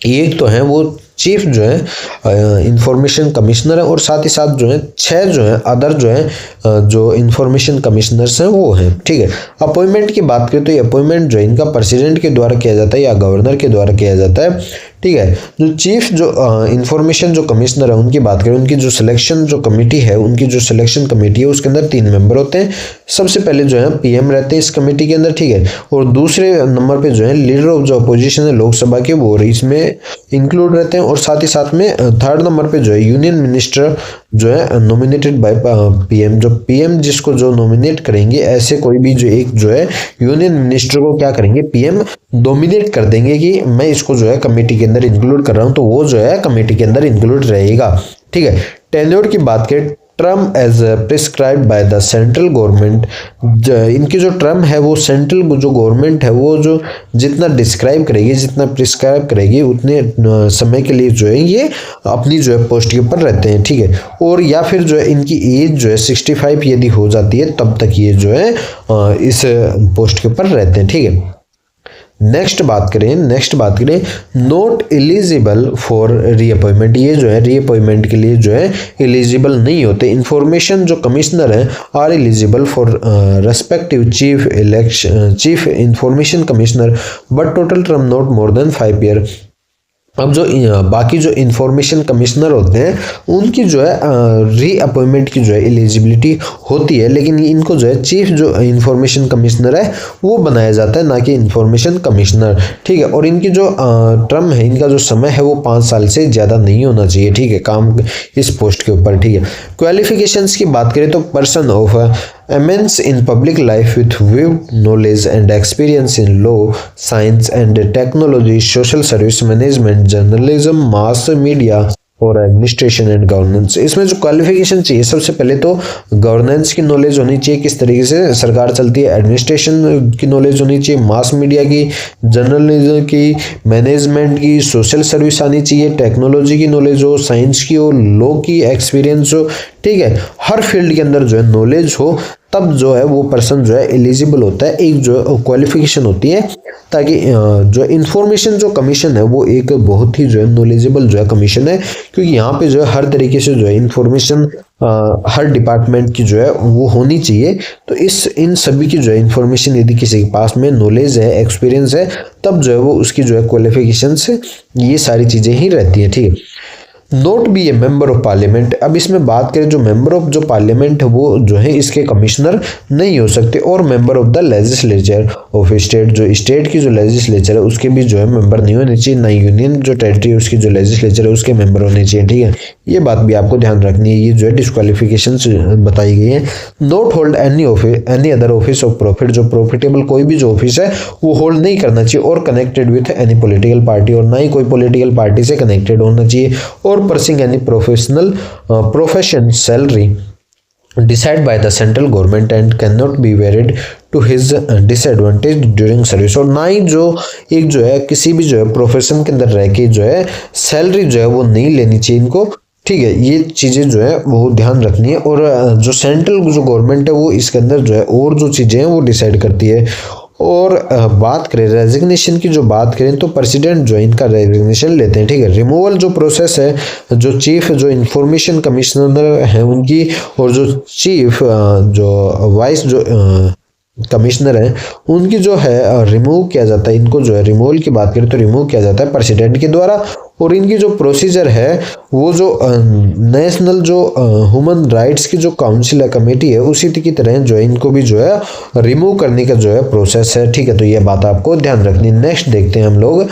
एक तो हैं वो चीफ जो है इंफॉर्मेशन कमिश्नर है और साथ ही साथ जो है 6 जो है अदर जो है जो इंफॉर्मेशन कमिश्नर्स हैं वो हैं। ठीक है, अपॉइंटमेंट की बात करें तो ये अपॉइंटमेंट जो इनका प्रेसिडेंट के द्वारा किया जाता है या गवर्नर के द्वारा किया जाता है। ठीक है, जो चीफ जो इंफॉर्मेशन जो कमिश्नर है उनकी बात करें, उनकी जो सिलेक्शन जो कमेटी है, उनकी जो सिलेक्शन कमेटी है उसके अंदर 3 मेंबर होते हैं। सबसे पहले जो है पीएम रहते हैं इस कमेटी के अंदर। ठीक है, और दूसरे नंबर पे जो है लीडर ऑफ जो अपोजिशन है लोकसभा के, वो इसमें इंक्लूड रहते हैं। और साथ ही साथ में थर्ड नंबर पे जो है यूनियन मिनिस्टर जो है नॉमिनेटेड बाय पीएम, जो पीएम जिसको जो नॉमिनेट करेंगे, ऐसे कोई भी जो एक जो है यूनियन मिनिस्टर को क्या करेंगे, पीएम नॉमिनेट कर देंगे कि मैं इसको जो है कमेटी के अंदर इंक्लूड कर रहा हूं, तो वो जो है कमेटी के अंदर इंक्लूड रहेगा। ठीक है, टेन्योर की बात करें, term as prescribed by the central government, इनकी जो टर्म है वो सेंट्रल जो गवर्नमेंट है वो जो जितना डिस्क्राइब करेगी, जितना प्रिस्क्राइब करेगी, उतने समय के लिए जो है ये अपनी जो है पोस्ट के ऊपर रहते हैं। ठीक है, और या फिर जो है इनकी एज जो है 65 यदि हो जाती है तब तक ये जो है इस पोस्ट के ऊपर रहते हैं। ठीक है, नेक्स्ट बात करें नॉट एलिजिबल फॉर रीअपॉइंटमेंट, ये जो है रीअपॉइंटमेंट के लिए जो है एलिजिबल नहीं होते। इंफॉर्मेशन जो कमिश्नर है are eligible for respective chief information commissioner but total term not more than 5 year. अब जो बाकी जो इंफॉर्मेशन कमिश्नर होते हैं उनकी जो है रीअपॉइंटमेंट की जो है एलिजिबिलिटी होती है, लेकिन इनको जो है चीफ जो इंफॉर्मेशन कमिश्नर है वो बनाया जाता है, ना कि इंफॉर्मेशन कमिश्नर। ठीक है, और इनकी जो टर्म है, इनका जो समय है वो 5 साल से ज़्यादा नहीं होना चाहिए। ठीक है, काम इस पोस्ट के ऊपर। ठीक है, क्वालिफिकेशंस की बात करें तो person of immense in public life with vivid knowledge and experience in law, science and technology, social service management, journalism, mass media और एडमिनिस्ट्रेशन एंड गवर्नेंस। इसमें जो क्वालिफिकेशन चाहिए, सबसे पहले तो गवर्नेंस की नॉलेज होनी चाहिए, किस तरीके से सरकार चलती है, एडमिनिस्ट्रेशन की नॉलेज होनी चाहिए, मास मीडिया की, जर्नलिज्म की, मैनेजमेंट की, सोशल सर्विस आनी चाहिए, टेक्नोलॉजी की नॉलेज हो, साइंस की हो, लॉ की एक्सपीरियंस हो। ठीक है, हर फील्ड के अंदर जो है नॉलेज हो, तब जो है वो पर्सन जो है एलिजिबल होता है। एक जो क्वालिफिकेशन होती है, ताकि जो इंफॉर्मेशन जो कमीशन है वो एक बहुत ही जो है नॉलेजेबल जो है कमीशन है, क्योंकि यहाँ पे जो है हर तरीके से जो है इंफॉर्मेशन हर डिपार्टमेंट की जो है वो होनी चाहिए। तो इन सभी की जो है इंफॉर्मेशन यदि किसी के पास में नॉलेज है, एक्सपीरियंस है, तब जो है वो उसकी जो है क्वालिफिकेशन से ये सारी चीज़ें ही रहती हैं। ठीक है, not be a member of parliament. अब इसमें बात करें जो मेंबर ऑफ जो पार्लियामेंट है वो जो है इसके कमिश्नर नहीं हो सकते, और member of the legislature of state, जो स्टेट की जो लेजिस्लेचर है उसके भी जो है मेंबर नहीं होने चाहिए, ना यूनियन जो टेरिटरी है उसकी जो लेजिस्लेचर है उसके मेंबर होने चाहिए। ठीक है, ये बात भी आपको ध्यान रखनी है, ये जो है डिस्क्वालिफिकेशन बताई गई है। Note hold any other office of profit, जो प्रॉफिटेबल कोई भी जो ऑफिस है वो होल्ड नहीं करना चाहिए, और connected with any political party, और ना ही कोई पॉलिटिकल पार्टी से कनेक्टेड होना चाहिए, और pursuing any profession salary decide by the central government and can not be varied to his disadvantage during service. और ना ही जो एक जो है किसी भी जो है प्रोफेशन के अंदर रह के जो है सैलरी जो है वो नहीं लेनी चाहिए इनको। ठीक है, ये चीज़ें जो है वो ध्यान रखनी है, और जो सेंट्रल जो गवर्नमेंट है वो इसके अंदर जो है और जो चीज़ें हैं वो डिसाइड करती है। और बात करें रेजिग्नेशन की, जो बात करें तो प्रेसिडेंट जो इनका रेजिग्नेशन लेते हैं। ठीक है, रिमूवल जो प्रोसेस है, जो चीफ जो इंफॉर्मेशन कमिश्नर हैं उनकी, और जो चीफ जो वाइस जो कमिश्नर हैं उनकी जो है रिमूव किया जाता है। इनको जो है रिमूवल की बात करें तो रिमूव किया जाता है प्रेसिडेंट के द्वारा, और इनकी जो प्रोसीजर है वो जो नेशनल जो ह्यूमन राइट्स की जो काउंसिल है, कमेटी है, उसी की तरह जो है इनको भी जो है रिमूव करने का जो है प्रोसेस है। ठीक है, तो ये बात आपको ध्यान रखनी है। नेक्स्ट देखते हैं हम लोग।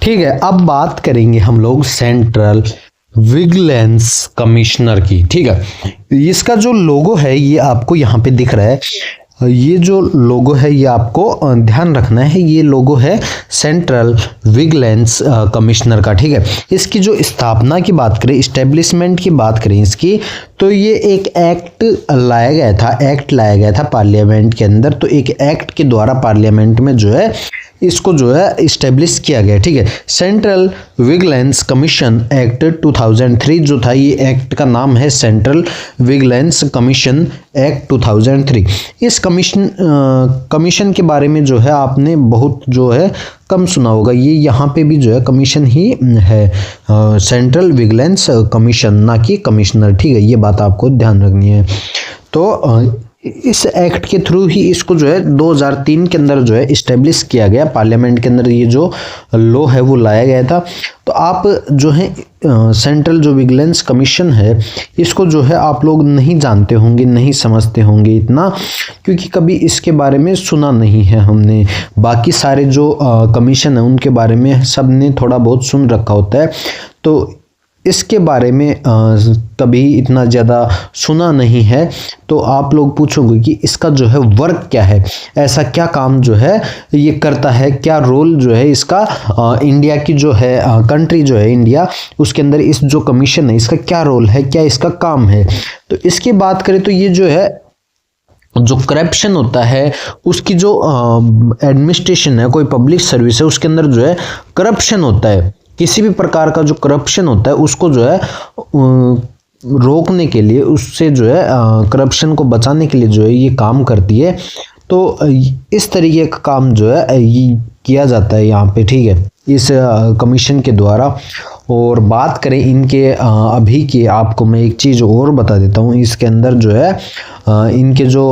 ठीक है, अब बात करेंगे हम लोग सेंट्रल विजिलेंस कमिश्नर की। ठीक है, इसका जो लोगो है ये आपको यहाँ पे दिख रहा है, ये जो लोगो है ये आपको ध्यान रखना है, ये लोगो है सेंट्रल विजिलेंस कमिश्नर का। ठीक है, इसकी जो स्थापना की बात करें, इस्टेब्लिशमेंट की बात करें इसकी, तो ये एक एक्ट लाया गया था पार्लियामेंट के अंदर। तो एक एक्ट के द्वारा पार्लियामेंट में जो है इसको जो है इस्टेब्लिश किया गया, ठीक है। सेंट्रल विजिलेंस कमीशन एक्ट 2003 जो था, ये एक्ट का नाम है सेंट्रल विजिलेंस कमीशन एक्ट 2003। इस कमीशन के बारे में जो है आपने बहुत जो है कम सुना होगा। ये यहाँ पे भी जो है कमीशन ही है, सेंट्रल विजिलेंस कमीशन, ना कि कमिश्नर, ठीक है। ये बात आपको ध्यान रखनी है। तो इस एक्ट के थ्रू ही इसको जो है 2003 के अंदर जो है इस्टेब्लिश किया गया, पार्लियामेंट के अंदर ये जो लॉ है वो लाया गया था। तो आप जो है सेंट्रल जो विजिलेंस कमीशन है, इसको जो है आप लोग नहीं जानते होंगे, नहीं समझते होंगे इतना, क्योंकि कभी इसके बारे में सुना नहीं है हमने। बाकी सारे जो कमीशन है उनके बारे में सब ने थोड़ा बहुत सुन रखा होता है, तो इसके बारे में कभी इतना ज़्यादा सुना नहीं है। तो आप लोग पूछोगे कि इसका जो है वर्क क्या है, ऐसा क्या काम जो है ये करता है, क्या रोल जो है इसका, इंडिया की जो है कंट्री जो है इंडिया, उसके अंदर इस जो कमीशन है इसका क्या रोल है, क्या इसका काम है। तो इसकी बात करें तो ये जो है जो करप्शन होता है उसकी जो एडमिनिस्ट्रेशन है, कोई पब्लिक सर्विस है, उसके अंदर जो है करप्शन होता है, किसी भी प्रकार का जो करप्शन होता है उसको जो है रोकने के लिए, उससे जो है करप्शन को बचाने के लिए जो है ये काम करती है। तो इस तरीके का काम जो है ये किया जाता है यहाँ पे, ठीक है, इस कमीशन के द्वारा। और बात करें इनके अभी के, आपको मैं एक चीज़ और बता देता हूँ। इसके अंदर जो है इनके जो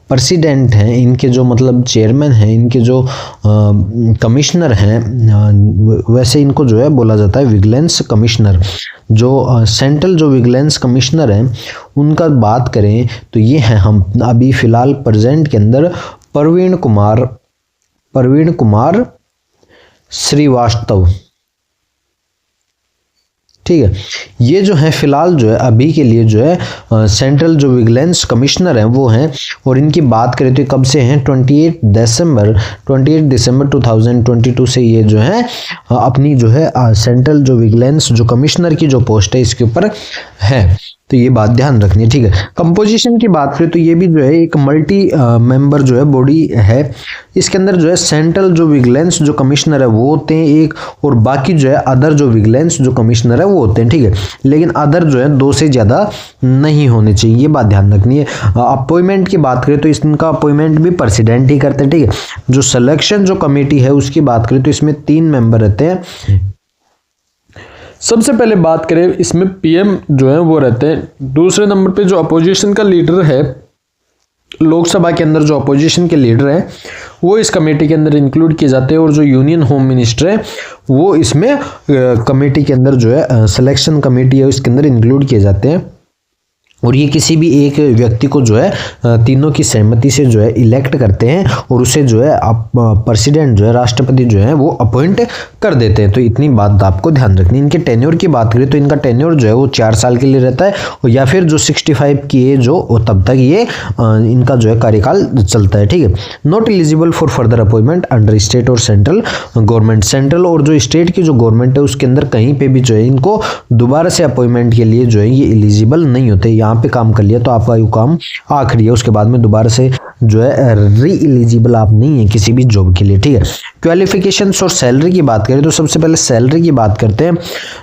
प्रेसिडेंट हैं, इनके जो मतलब चेयरमैन हैं, इनके जो कमिश्नर हैं, वैसे इनको जो है बोला जाता है विजिलेंस कमिश्नर। जो सेंट्रल जो विजिलेंस कमिश्नर हैं उनका बात करें तो ये हैं हम अभी फ़िलहाल प्रेजेंट के अंदर प्रवीण कुमार श्रीवास्तव, ठीक है। ये जो है फिलहाल जो है अभी के लिए जो है सेंट्रल जो विजिलेंस कमिश्नर हैं वो हैं। और इनकी बात करें तो कब से हैं, 28 दिसंबर 2022 से ये जो है अपनी जो है सेंट्रल जो विजिलेंस जो कमिश्नर की जो पोस्ट है इसके ऊपर है। तो ये बात ध्यान रखनी है, ठीक है। कंपोजिशन की बात करें तो ये भी जो है एक मल्टी मेंबर जो है बॉडी है। इसके अंदर जो है सेंट्रल जो विजिलेंस जो कमिश्नर है वो होते हैं एक, और बाकी जो है अदर जो विजिलेंस जो कमिश्नर है वो होते हैं, ठीक है। लेकिन अदर जो है 2 से ज़्यादा नहीं होने चाहिए, ये बात ध्यान रखनी है। अपॉइंटमेंट की बात करें तो इसका अपॉइंटमेंट भी प्रेसिडेंट ही करते हैं, ठीक है। जो सिलेक्शन जो कमेटी है उसकी बात करें तो इसमें 3 मेंबर रहते हैं। सबसे पहले बात करें इसमें पीएम जो है वो रहते हैं। दूसरे नंबर पे जो अपोजिशन का लीडर है, लोकसभा के अंदर जो अपोजिशन के लीडर हैं वो इस कमेटी के अंदर इंक्लूड किए जाते हैं। और जो यूनियन होम मिनिस्टर है वो इसमें कमेटी के अंदर जो है सिलेक्शन कमेटी है उसके अंदर इंक्लूड किए जाते हैं। और ये किसी भी एक व्यक्ति को जो है तीनों की सहमति से जो है इलेक्ट करते हैं और उसे जो है प्रेसिडेंट जो है राष्ट्रपति जो है वो अपॉइंट कर देते हैं। तो इतनी बात आपको ध्यान रखनी है। इनके टेन्योर की बात करें तो इनका टेन्योर जो है वो 4 साल के लिए रहता है, और या फिर जो 65 की एज हो तब तक ये इनका जो है कार्यकाल चलता है, ठीक है। Not eligible for further appointment under state और सेंट्रल गवर्नमेंट। सेंट्रल और जो स्टेट की जो गवर्नमेंट है उसके अंदर कहीं पर भी जो है इनको दोबारा से अपॉइंटमेंट के लिए जो है ये एलिजिबल नहीं होते। यहाँ पे काम कर लिया तो आपका ये काम आखिरी है, उसके बाद में दोबारा से जो है री एलिजिबल आप नहीं है किसी भी जॉब के लिए, ठीक है। क्वालिफिकेशंस और सैलरी की बात करें तो सबसे पहले सैलरी की बात करते हैं।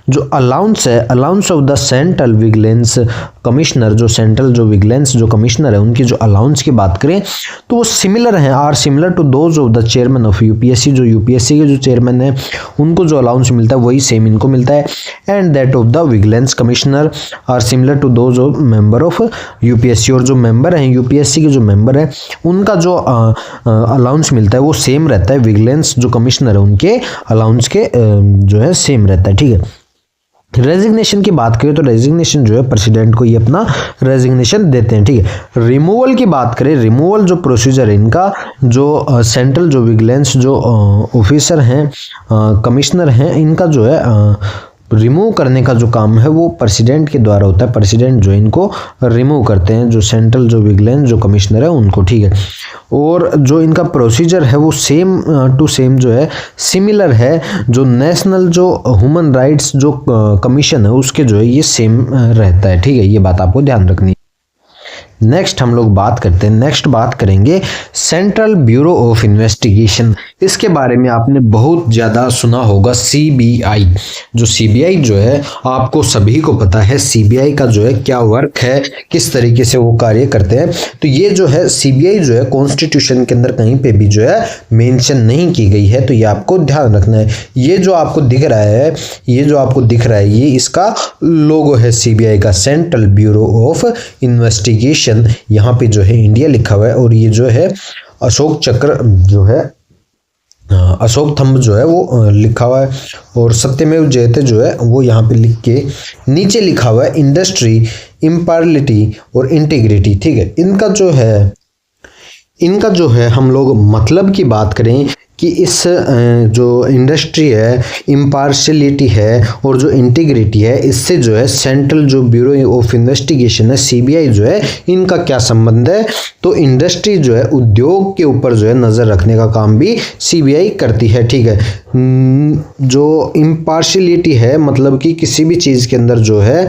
जो अलाउंस है, allowance of the central vigilance commissioner, जो सेंट्रल जो विजिलेंस जो कमिश्नर है उनकी जो अलाउंस की बात करें तो वो सिमिलर हैं, are similar to those of the chairman of UPSC. जो यूपीएससी के जो चेयरमैन है उनको जो अलाउंस मिलता है वही सेम इनको मिलता है। And that of the vigilance commissioner are similar to those of member of UPSC. और जो मेंबर हैं यूपीएससी के जो मेंबर है उनका जो अलाउंस मिलता है वो सेम रहता है। विजिलेंस जो कमिश्नर है उनके अलाउंस के जो है सेम रहता है, ठीक है। रेजिग्नेशन की बात करें तो रेजिग्नेशन जो है प्रेसिडेंट को ये अपना रेजिग्नेशन देते हैं, ठीक है। रिमूवल की बात करें, रिमूवल जो प्रोसीजर है इनका, जो सेंट्रल जो विजिलेंस जो ऑफिसर हैं कमिश्नर हैं, इनका जो है रिमूव करने का जो काम है वो प्रेसिडेंट के द्वारा होता है। प्रेसिडेंट जो इनको रिमूव करते हैं, जो सेंट्रल जो विजिलेंस जो कमिश्नर है उनको, ठीक है। और जो इनका प्रोसीजर है वो सेम टू सेम जो है सिमिलर है। जो नेशनल जो ह्यूमन राइट्स जो कमीशन है उसके जो है ये सेम रहता है, ठीक है। ये बात आपको ध्यान रखनी है। नेक्स्ट हम लोग बात करते हैं, नेक्स्ट बात करेंगे सेंट्रल ब्यूरो ऑफ इन्वेस्टिगेशन। इसके बारे में आपने बहुत ज़्यादा सुना होगा, सीबीआई। जो सीबीआई जो है आपको सभी को पता है सीबीआई का जो है क्या वर्क है, किस तरीके से वो कार्य करते हैं। तो ये जो है सीबीआई जो है कॉन्स्टिट्यूशन के अंदर कहीं पे भी जो है मेंशन नहीं की गई है, तो ये आपको ध्यान रखना है। ये जो आपको दिख रहा है, ये जो आपको दिख रहा है, ये इसका लोगो है सीबीआई का, सेंट्रल ब्यूरो ऑफ इन्वेस्टिगेशन। यहाँ पे जो है इंडिया लिखा हुआ है और ये जो है अशोक चक्र जो है, अशोक थंब जो है वो लिखा हुआ है, और सत्यमेव जयते जो है वो यहाँ पे लिख के नीचे लिखा हुआ है इंडस्ट्री, इम्पार्शलिटी और इंटीग्रिटी। ठीक है, इनका जो है हम लोग मतलब की बात करें कि इस जो इंडस्ट्री है, इम्पार्शलिटी है और जो इंटीग्रिटी है, इससे जो है सेंट्रल जो ब्यूरो ऑफ इन्वेस्टिगेशन है सीबीआई जो है, इनका क्या संबंध है। तो इंडस्ट्री जो है, उद्योग के ऊपर जो है नज़र रखने का काम भी सीबीआई करती है। ठीक है, जो इम्पार्शलिटी है मतलब कि किसी भी चीज़ के अंदर जो है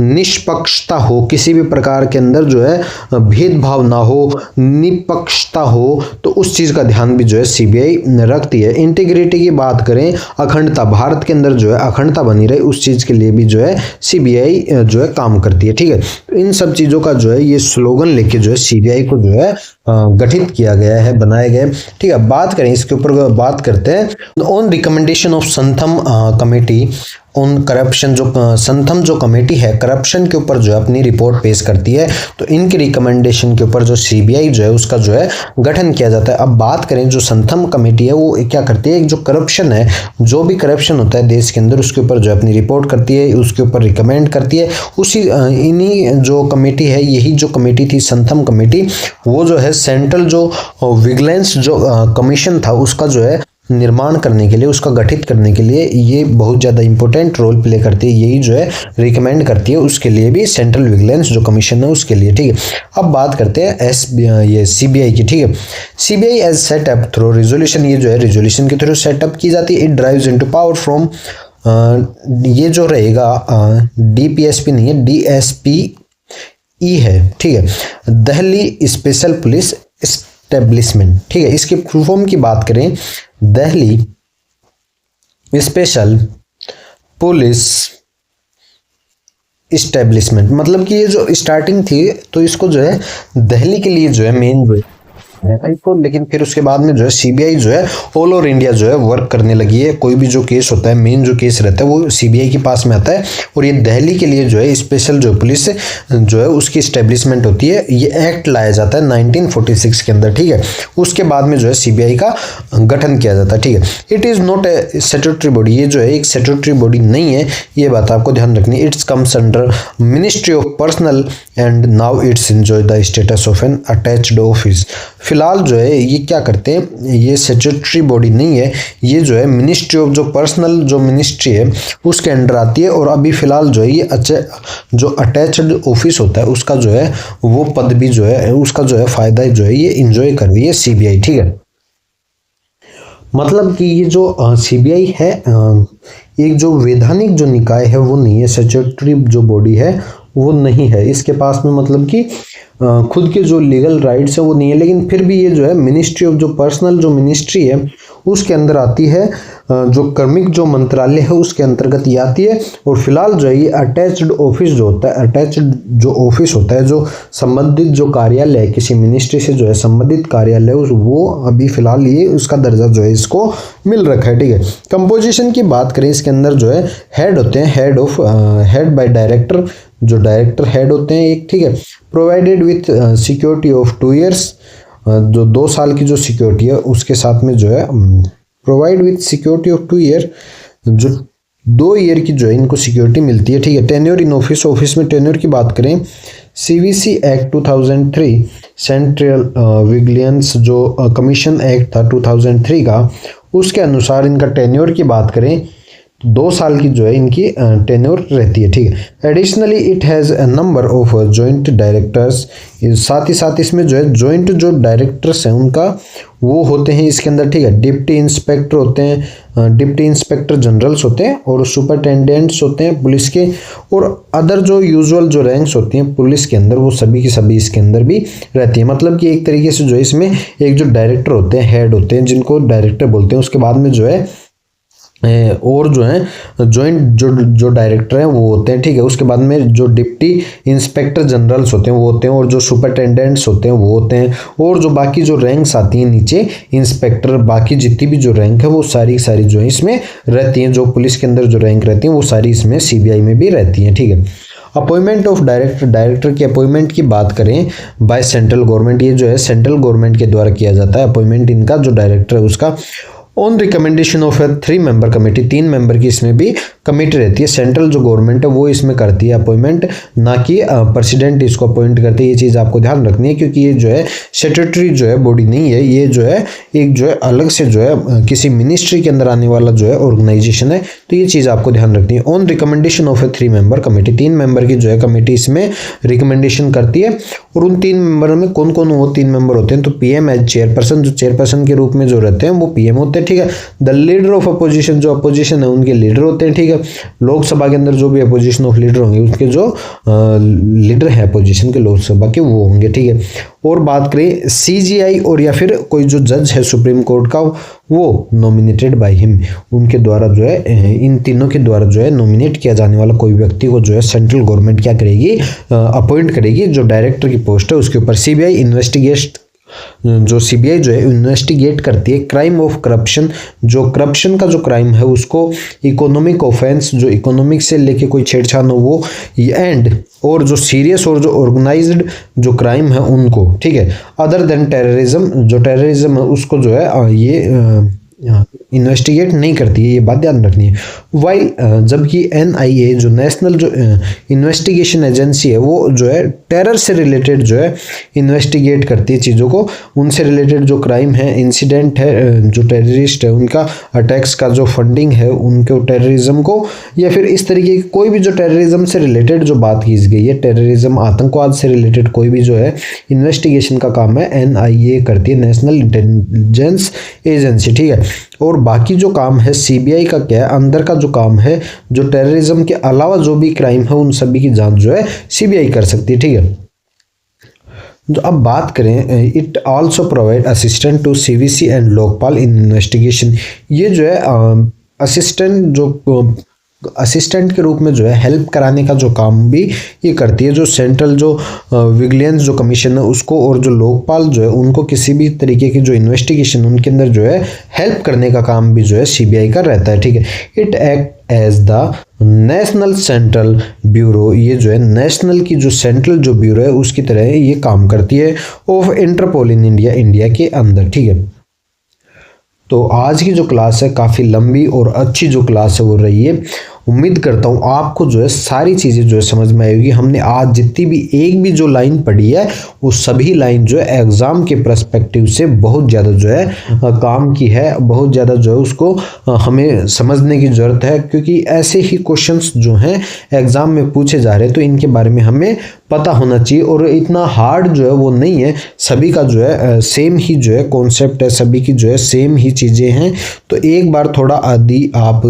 निष्पक्षता हो, किसी भी प्रकार के अंदर जो है भेदभाव ना हो, निष्पक्षता हो, तो उस चीज़ का ध्यान भी जो है सीबीआई रखती है। इंटीग्रिटी की बात करें, अखंडता, भारत के अंदर जो है अखंडता बनी रहे, उस चीज़ के लिए भी जो है सीबीआई जो है काम करती है। ठीक है, तो इन सब चीज़ों का जो है ये स्लोगन लेके जो है सीबीआई को जो है गठित किया गया है, बनाया गया है। ठीक है, बात करें इसके ऊपर, बात करते हैं on recommendation of Santhanam committee on corruption. जो संथम जो कमेटी है करप्शन के ऊपर जो है अपनी रिपोर्ट पेश करती है, तो इनके रिकमेंडेशन के ऊपर जो सीबीआई जो है उसका जो है गठन किया जाता है। अब बात करें जो संथम कमेटी है वो क्या करती है, जो करप्शन है, जो भी करप्शन होता है देश के अंदर, उसके ऊपर जो अपनी रिपोर्ट करती है, उसके ऊपर रिकमेंड करती है। उसी इन्हीं जो कमेटी है, यही जो कमेटी थी संथम कमेटी, वो जो है सेंट्रल जो विजिलेंस जो कमीशन था उसका जो है निर्माण करने के लिए, उसका गठित करने के लिए ये बहुत ज़्यादा इंपॉर्टेंट रोल प्ले करती है। यही जो है रिकमेंड करती है उसके लिए भी, सेंट्रल विजिलेंस जो कमीशन है उसके लिए। ठीक है, अब बात करते हैं ये सीबीआई की। ठीक है, CBI as set up through resolution, ये जो है रिजोल्यूशन के थ्रू सेटअप की जाती है। It drives into power from, ये जो रहेगा डीपीएसपी नहीं है, डीएसपी है। ठीक है, दिल्ली स्पेशल पुलिस एस्टेब्लिशमेंट। ठीक है, इसकी फुल फॉर्म की बात करें, दिल्ली स्पेशल पुलिस एस्टेब्लिशमेंट, मतलब कि ये जो स्टार्टिंग थी तो इसको जो है दिल्ली के लिए जो है मेन को, लेकिन फिर उसके बाद में जो है सीबीआई जो है ऑल ओवर इंडिया जो है वर्क करने लगी है। कोई भी जो केस होता है, मेन जो केस रहता है वो सीबीआई के पास में आता है, और ये दिल्ली के लिए जो है स्पेशल जो पुलिस जो है उसकी एस्टेब्लिशमेंट होती है। ये एक्ट लाया जाता है 1946 के अंदर। ठीक है, उसके बाद में जो है सीबीआई का गठन किया जाता है। ठीक है, it is not a statutory body, ये जो है एक स्टैट्यूटरी बॉडी नहीं है, ये बात आपको ध्यान रखनी है। It's comes under ministry of personal and now it's enjoy the status of N attached office. फिलहाल जो है ये क्या करते हैं, ये स्टैट्यूटरी बॉडी नहीं है, ये जो है मिनिस्ट्री ऑफ जो पर्सनल जो मिनिस्ट्री है उसके अंडर आती है, और अभी फिलहाल जो है ये जो अटैच्ड ऑफिस होता है उसका जो है वो पद भी जो है उसका जो है फायदा जो है ये इंजॉय कर रही है सीबीआई। ठीक है, मतलब कि ये जो सीबीआई है एक जो वैधानिक जो निकाय है वो नहीं है, स्टैट्यूटरी जो बॉडी है वो नहीं है, इसके पास में मतलब कि खुद के जो लीगल राइट्स है वो नहीं है, लेकिन फिर भी ये जो है मिनिस्ट्री ऑफ जो पर्सनल जो मिनिस्ट्री है उसके अंदर आती है, जो कर्मिक जो मंत्रालय है उसके अंतर्गत ये आती है। और फिलहाल जो है ये अटैच्ड ऑफिस जो होता है, अटैच्ड जो ऑफिस होता है, जो संबंधित जो कार्यालय है किसी मिनिस्ट्री से जो है संबंधित कार्यालय, वो अभी फिलहाल ये उसका दर्जा जो है इसको मिल रखा है। ठीक है, कंपोजिशन की बात करें, इसके अंदर जो है हेड होते हैं, हेड बाय डायरेक्टर, जो डायरेक्टर हेड होते हैं एक। ठीक है, provided with security of 2 years, जो 2 साल की जो सिक्योरिटी है उसके साथ में जो है provide with security of 2 year, जो 2 year की जो है इनको सिक्योरिटी मिलती है। ठीक है, टेन्योर इन ऑफिस, ऑफिस में टेन्योर की बात करें, सीवीसी एक्ट 2003, सेंट्रल विजिलेंस जो कमीशन एक्ट था 2003 का, उसके अनुसार इनका टेन्योर की बात करें 2 साल की जो है इनकी टेन्योर रहती है, ठीक है। Additionally it has a number of joint directors, साथ ही साथ इसमें जो है जॉइंट जो डायरेक्टर्स हैं उनका वो होते हैं इसके अंदर, ठीक है। डिप्टी इंस्पेक्टर होते हैं, डिप्टी इंस्पेक्टर जनरल्स होते हैं, और सुपरिटेंडेंट्स होते हैं पुलिस के, और अदर जो यूजुअल जो रैंक्स होती हैं पुलिस के अंदर वो सभी की सभी इसके अंदर भी रहती है। मतलब कि एक तरीके से जो है इसमें एक जो डायरेक्टर होते हैं, हेड होते हैं, जिनको डायरेक्टर बोलते हैं, उसके बाद में जो है और जो है जॉइंट जो डायरेक्टर हैं वो होते हैं, ठीक है। उसके बाद में जो डिप्टी इंस्पेक्टर जनरल्स होते हैं वो होते हैं, और जो सुपरिटेंडेंट्स होते हैं वो होते हैं, और जो बाकी जो रैंक्स आती हैं नीचे इंस्पेक्टर, बाकी जितनी भी जो रैंक है वो सारी सारी जो है इसमें रहती हैं। जो पुलिस के अंदर जो रैंक रहती हैं वो सारी इसमें सीबीआई में भी रहती हैं, ठीक है। अपॉइंटमेंट ऑफ डायरेक्टर, डायरेक्टर की अपॉइंटमेंट की बात करें बाय सेंट्रल गवर्नमेंट, ये जो है सेंट्रल गवर्नमेंट के द्वारा किया जाता है अपॉइंटमेंट इनका, जो डायरेक्टर है उसका, on recommendation of A 3 member committee, 3 member की इसमें भी कमेटी रहती है। सेंट्रल जो गवर्नमेंट है वो इसमें करती है अपॉइंटमेंट, ना कि प्रेसिडेंट इसको अपॉइंट करते हैं। ये चीज़ आपको ध्यान रखनी है, क्योंकि ये जो है स्टैट्यूटरी जो है बॉडी नहीं है, ये जो है एक जो है अलग से जो है किसी मिनिस्ट्री के अंदर आने वाला जो है ऑर्गेनाइजेशन है। तो ये चीज़ आपको ध्यान रखनी है। On recommendation of A 3 member committee, 3 member की जो है कमेटी इसमें रिकमेंडेशन करती है। और उन 3 मेंबर में कौन कौन वो 3 मेंबर होते हैं, तो पीएम एज चेयरपर्सन, जो चेयरपर्सन के रूप में जो रहते हैं वो पीएम होते हैं, ठीक है। द लीडर ऑफ अपोजिशन, जो अपोजिशन है उनके लीडर होते हैं, ठीक है। लोकसभा के अंदर जो भी अपोजिशन ऑफ लीडर होंगे उसके जो लीडर है अपोजिशन के लोकसभा के वो होंगे, ठीक है। और बात करें सीजीआई और या फिर कोई जो जज है सुप्रीम कोर्ट का, वो नॉमिनेटेड बाय हिम, उनके द्वारा जो है इन तीनों के द्वारा जो है नॉमिनेट किया जाने वाला कोई व्यक्ति को जो है सेंट्रल गवर्नमेंट क्या करेगी, अपॉइंट करेगी। जो डायरेक्टर की पोस्ट है उसके ऊपर सीबीआई इन्वेस्टिगेट, जो सीबीआई जो है इन्वेस्टिगेट करती है क्राइम ऑफ करप्शन, जो करप्शन का जो क्राइम है उसको, इकोनॉमिक ऑफेंस, जो इकोनॉमिक से लेके कोई छेड़छाड़ हो वो, एंड और जो सीरियस और जो ऑर्गेनाइज्ड जो क्राइम है उनको, ठीक है। अदर देन टेररिज्म, जो टेररिज्म है उसको जो है ये इन्वेस्टिगेट नहीं करती है, ये बात ध्यान रखनी है। वाइल जबकि एनआईए जो नेशनल जो इन्वेस्टिगेशन एजेंसी है वो जो है टेरर से रिलेटेड जो है इन्वेस्टिगेट करती है चीज़ों को, उनसे रिलेटेड जो क्राइम है, इंसिडेंट है, जो टेररिस्ट है उनका अटैक्स का जो फंडिंग है उनको, टेररिज्म को, या फिर इस तरीके की कोई भी जो टेररिज्म से रिलेटेड जो बात की गई है, टेररिज्म आतंकवाद से रिलेटेड कोई भी जो है इन्वेस्टिगेशन का काम है एनआईए करती है, नेशनल इंटेलिजेंस एजेंसी, ठीक है। और बाकी जो काम है सीबीआई का क्या है, अंदर का जो काम है, जो टेररिज्म के अलावा जो भी क्राइम है उन सभी की जांच जो है सीबीआई कर सकती है, ठीक है। जो अब बात करें, it also provide assistant to CVC and Lokpal in investigation, ये जो है असिस्टेंट जो असिस्टेंट के रूप में जो है हेल्प कराने का जो काम भी ये करती है। जो सेंट्रल जो विजिलेंस जो कमीशन है उसको, और जो लोकपाल जो है उनको किसी भी तरीके की जो इन्वेस्टिगेशन उनके अंदर जो है हेल्प करने का काम भी जो है सीबीआई का रहता है, ठीक है। It act as the national central bureau, ये जो है नेशनल की जो सेंट्रल जो ब्यूरो है उसकी तरह ये काम करती है, of Interpol in India, India के अंदर, ठीक है। तो आज की जो क्लास है काफ़ी लंबी और अच्छी जो क्लास है वो रही है। उम्मीद करता हूँ आपको जो है सारी चीज़ें जो है समझ में आएगी। हमने आज जितनी भी एक भी जो लाइन पढ़ी है वो सभी लाइन जो है एग्ज़ाम के पर्सपेक्टिव से बहुत ज़्यादा जो है काम की है, बहुत ज़्यादा जो है उसको हमें समझने की ज़रूरत है, क्योंकि ऐसे ही क्वेश्चंस जो हैं एग्ज़ाम में पूछे जा रहे हैं तो इनके बारे में हमें पता होना चाहिए। और इतना हार्ड जो है वो नहीं है, सभी का जो है सेम ही जो है कॉन्सेप्ट है, सभी की जो है सेम ही चीज़ें हैं। तो एक बार थोड़ा आदि आप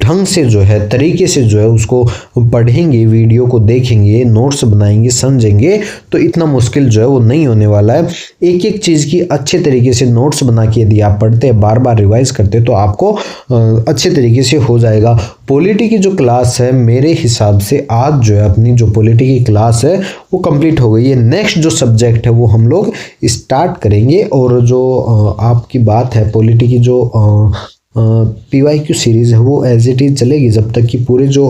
ढंग से जो है तरीके से जो है उसको पढ़ेंगे, वीडियो को देखेंगे, नोट्स बनाएंगे, समझेंगे तो इतना मुश्किल जो है वो नहीं होने वाला है। एक एक चीज़ की अच्छे तरीके से नोट्स बना के यदि आप पढ़ते हैं, बार बार रिवाइज करते हैं तो आपको अच्छे तरीके से हो जाएगा। पॉलिटी की जो क्लास है मेरे हिसाब से आज जो है अपनी जो पॉलिटी की क्लास है वो कंप्लीट हो गई है। नेक्स्ट जो सब्जेक्ट है वो हम लोग स्टार्ट करेंगे, और जो आपकी बात है पॉलिटी की जो PYQ सीरीज़ है वो एज इट इज़ चलेगी जब तक कि पूरे जो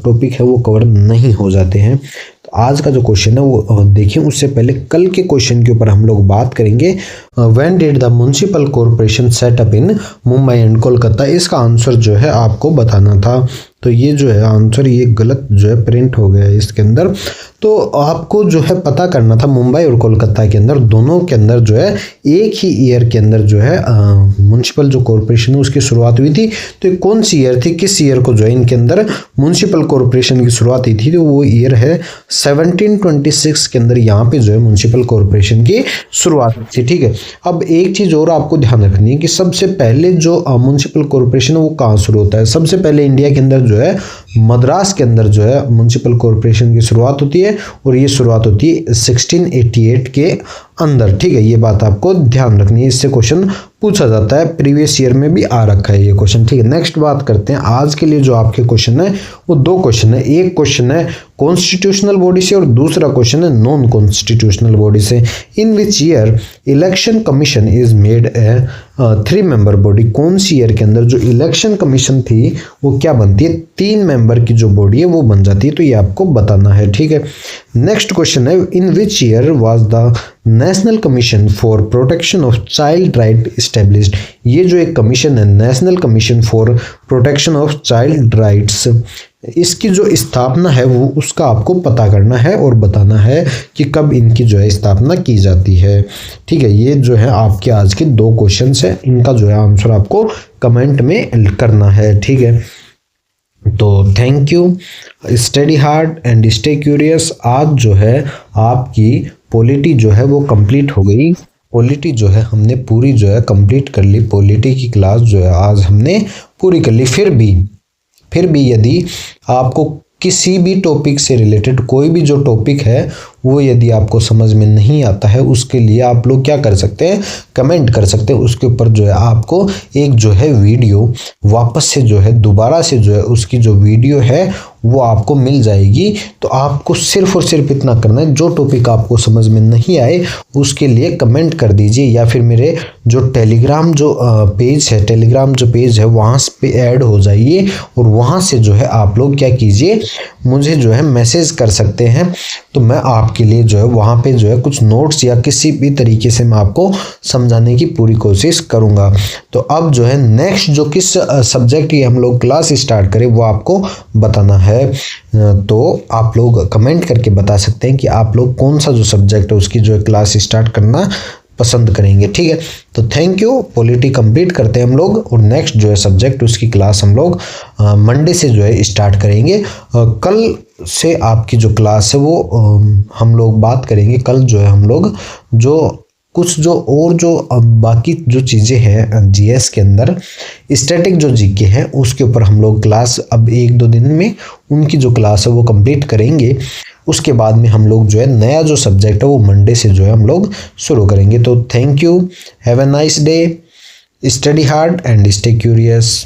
टॉपिक है वो कवर नहीं हो जाते हैं। तो आज का जो क्वेश्चन है वो देखें, उससे पहले कल के क्वेश्चन के ऊपर हम लोग बात करेंगे। When did the municipal corporation set up in Mumbai and Kolkata, इसका आंसर जो है आपको बताना था। तो ये जो है आंसर ये गलत जो है प्रिंट हो गया है इसके अंदर। तो आपको जो है पता करना था मुंबई और कोलकाता के अंदर दोनों के अंदर जो है एक ही ईयर के अंदर जो है म्युनिसिपल जो कॉरपोरेशन है उसकी शुरुआत हुई थी। तो ये कौन सी ईयर थी, किस ईयर को जो है इनके अंदर म्युनिसिपल कॉरपोरेशन की शुरुआत हुई थी, तो वो ईयर है 1726 के अंदर यहाँ पे जो है म्युनिसिपल कॉरपोरेशन की शुरुआत थी। ठीक है, अब एक चीज़ और आपको ध्यान रखनी है कि सबसे पहले जो म्युनिसिपल कॉरपोरेशन है वो कहाँ शुरू होता है। सबसे पहले इंडिया के अंदर जो है मद्रास के अंदर जो है म्युनिसिपल कॉरपोरेशन की शुरुआत होती है और ये शुरुआत होती है 1688 के अंदर। ठीक है, ये बात आपको ध्यान रखनी है, इससे क्वेश्चन पूछा जाता है, प्रीवियस ईयर में भी आ रखा है ये क्वेश्चन। ठीक है, नेक्स्ट बात करते हैं आज के लिए जो आपके क्वेश्चन है वो दो क्वेश्चन है। एक क्वेश्चन है कॉन्स्टिट्यूशनल बॉडी से और दूसरा क्वेश्चन है नॉन कॉन्स्टिट्यूशनल बॉडी से। In which year election commission is made a 3 member body. कौन सी ईयर के अंदर जो इलेक्शन कमीशन थी वो क्या बनती है, 3 मेंबर की जो बॉडी है वो बन जाती है, तो ये आपको बताना है। ठीक है, नेक्स्ट क्वेश्चन है in which year was the national commission for protection of child right established. ये जो एक कमीशन है national commission for protection of child rights, इसकी जो स्थापना है वो उसका आपको पता करना है और बताना है कि कब इनकी जो है स्थापना की जाती है। ठीक है, ये जो है आपके आज के 2 क्वेश्चन है, इनका जो है आंसर आपको कमेंट में करना है। ठीक है, तो thank you, study hard and stay curious. आज जो है आपकी पॉलिटी जो है वो कंप्लीट हो गई। पॉलिटी जो है हमने पूरी जो है कंप्लीट कर ली, पॉलिटी की क्लास जो है आज हमने पूरी कर ली। फिर भी यदि आपको किसी भी टॉपिक से रिलेटेड कोई भी जो टॉपिक है वो यदि आपको समझ में नहीं आता है, उसके लिए आप लोग क्या कर सकते हैं, कमेंट कर सकते हैं। उसके ऊपर जो है आपको एक जो है वीडियो वापस से जो है दोबारा से जो है उसकी जो वीडियो है वो आपको मिल जाएगी। तो आपको सिर्फ और सिर्फ इतना करना है, जो टॉपिक आपको समझ में नहीं आए उसके लिए कमेंट कर दीजिए, या फिर मेरे जो टेलीग्राम जो पेज है वहाँ पे ऐड हो जाइए और वहाँ से जो है आप लोग क्या कीजिए, मुझे जो है मैसेज कर सकते हैं। तो मैं आपके लिए जो है वहाँ पे जो है कुछ नोट्स या किसी भी तरीके से मैं आपको समझाने की पूरी कोशिश करूँगा। तो अब जो है नेक्स्ट जो किस सब्जेक्ट की हम लोग क्लास स्टार्ट करें वो आपको बताना है। तो आप लोग कमेंट करके बता सकते हैं कि आप लोग कौन सा जो सब्जेक्ट है उसकी जो है क्लास स्टार्ट करना पसंद करेंगे। ठीक है, तो थैंक यू, पॉलिटी कंप्लीट करते हैं हम लोग और नेक्स्ट जो है सब्जेक्ट उसकी क्लास हम लोग मंडे से जो है स्टार्ट करेंगे। कल से आपकी जो क्लास है वो हम लोग बात करेंगे। कल जो है हम लोग जो कुछ जो और जो बाकी जो चीज़ें हैं जीएस के अंदर स्टैटिक जो जीके है उसके ऊपर हम लोग क्लास अब 1-2 दिन में उनकी जो क्लास है वो कंप्लीट करेंगे। उसके बाद में हम लोग जो है नया जो सब्जेक्ट है वो मंडे से जो है हम लोग शुरू करेंगे। तो thank you, have a nice day, study hard and stay curious.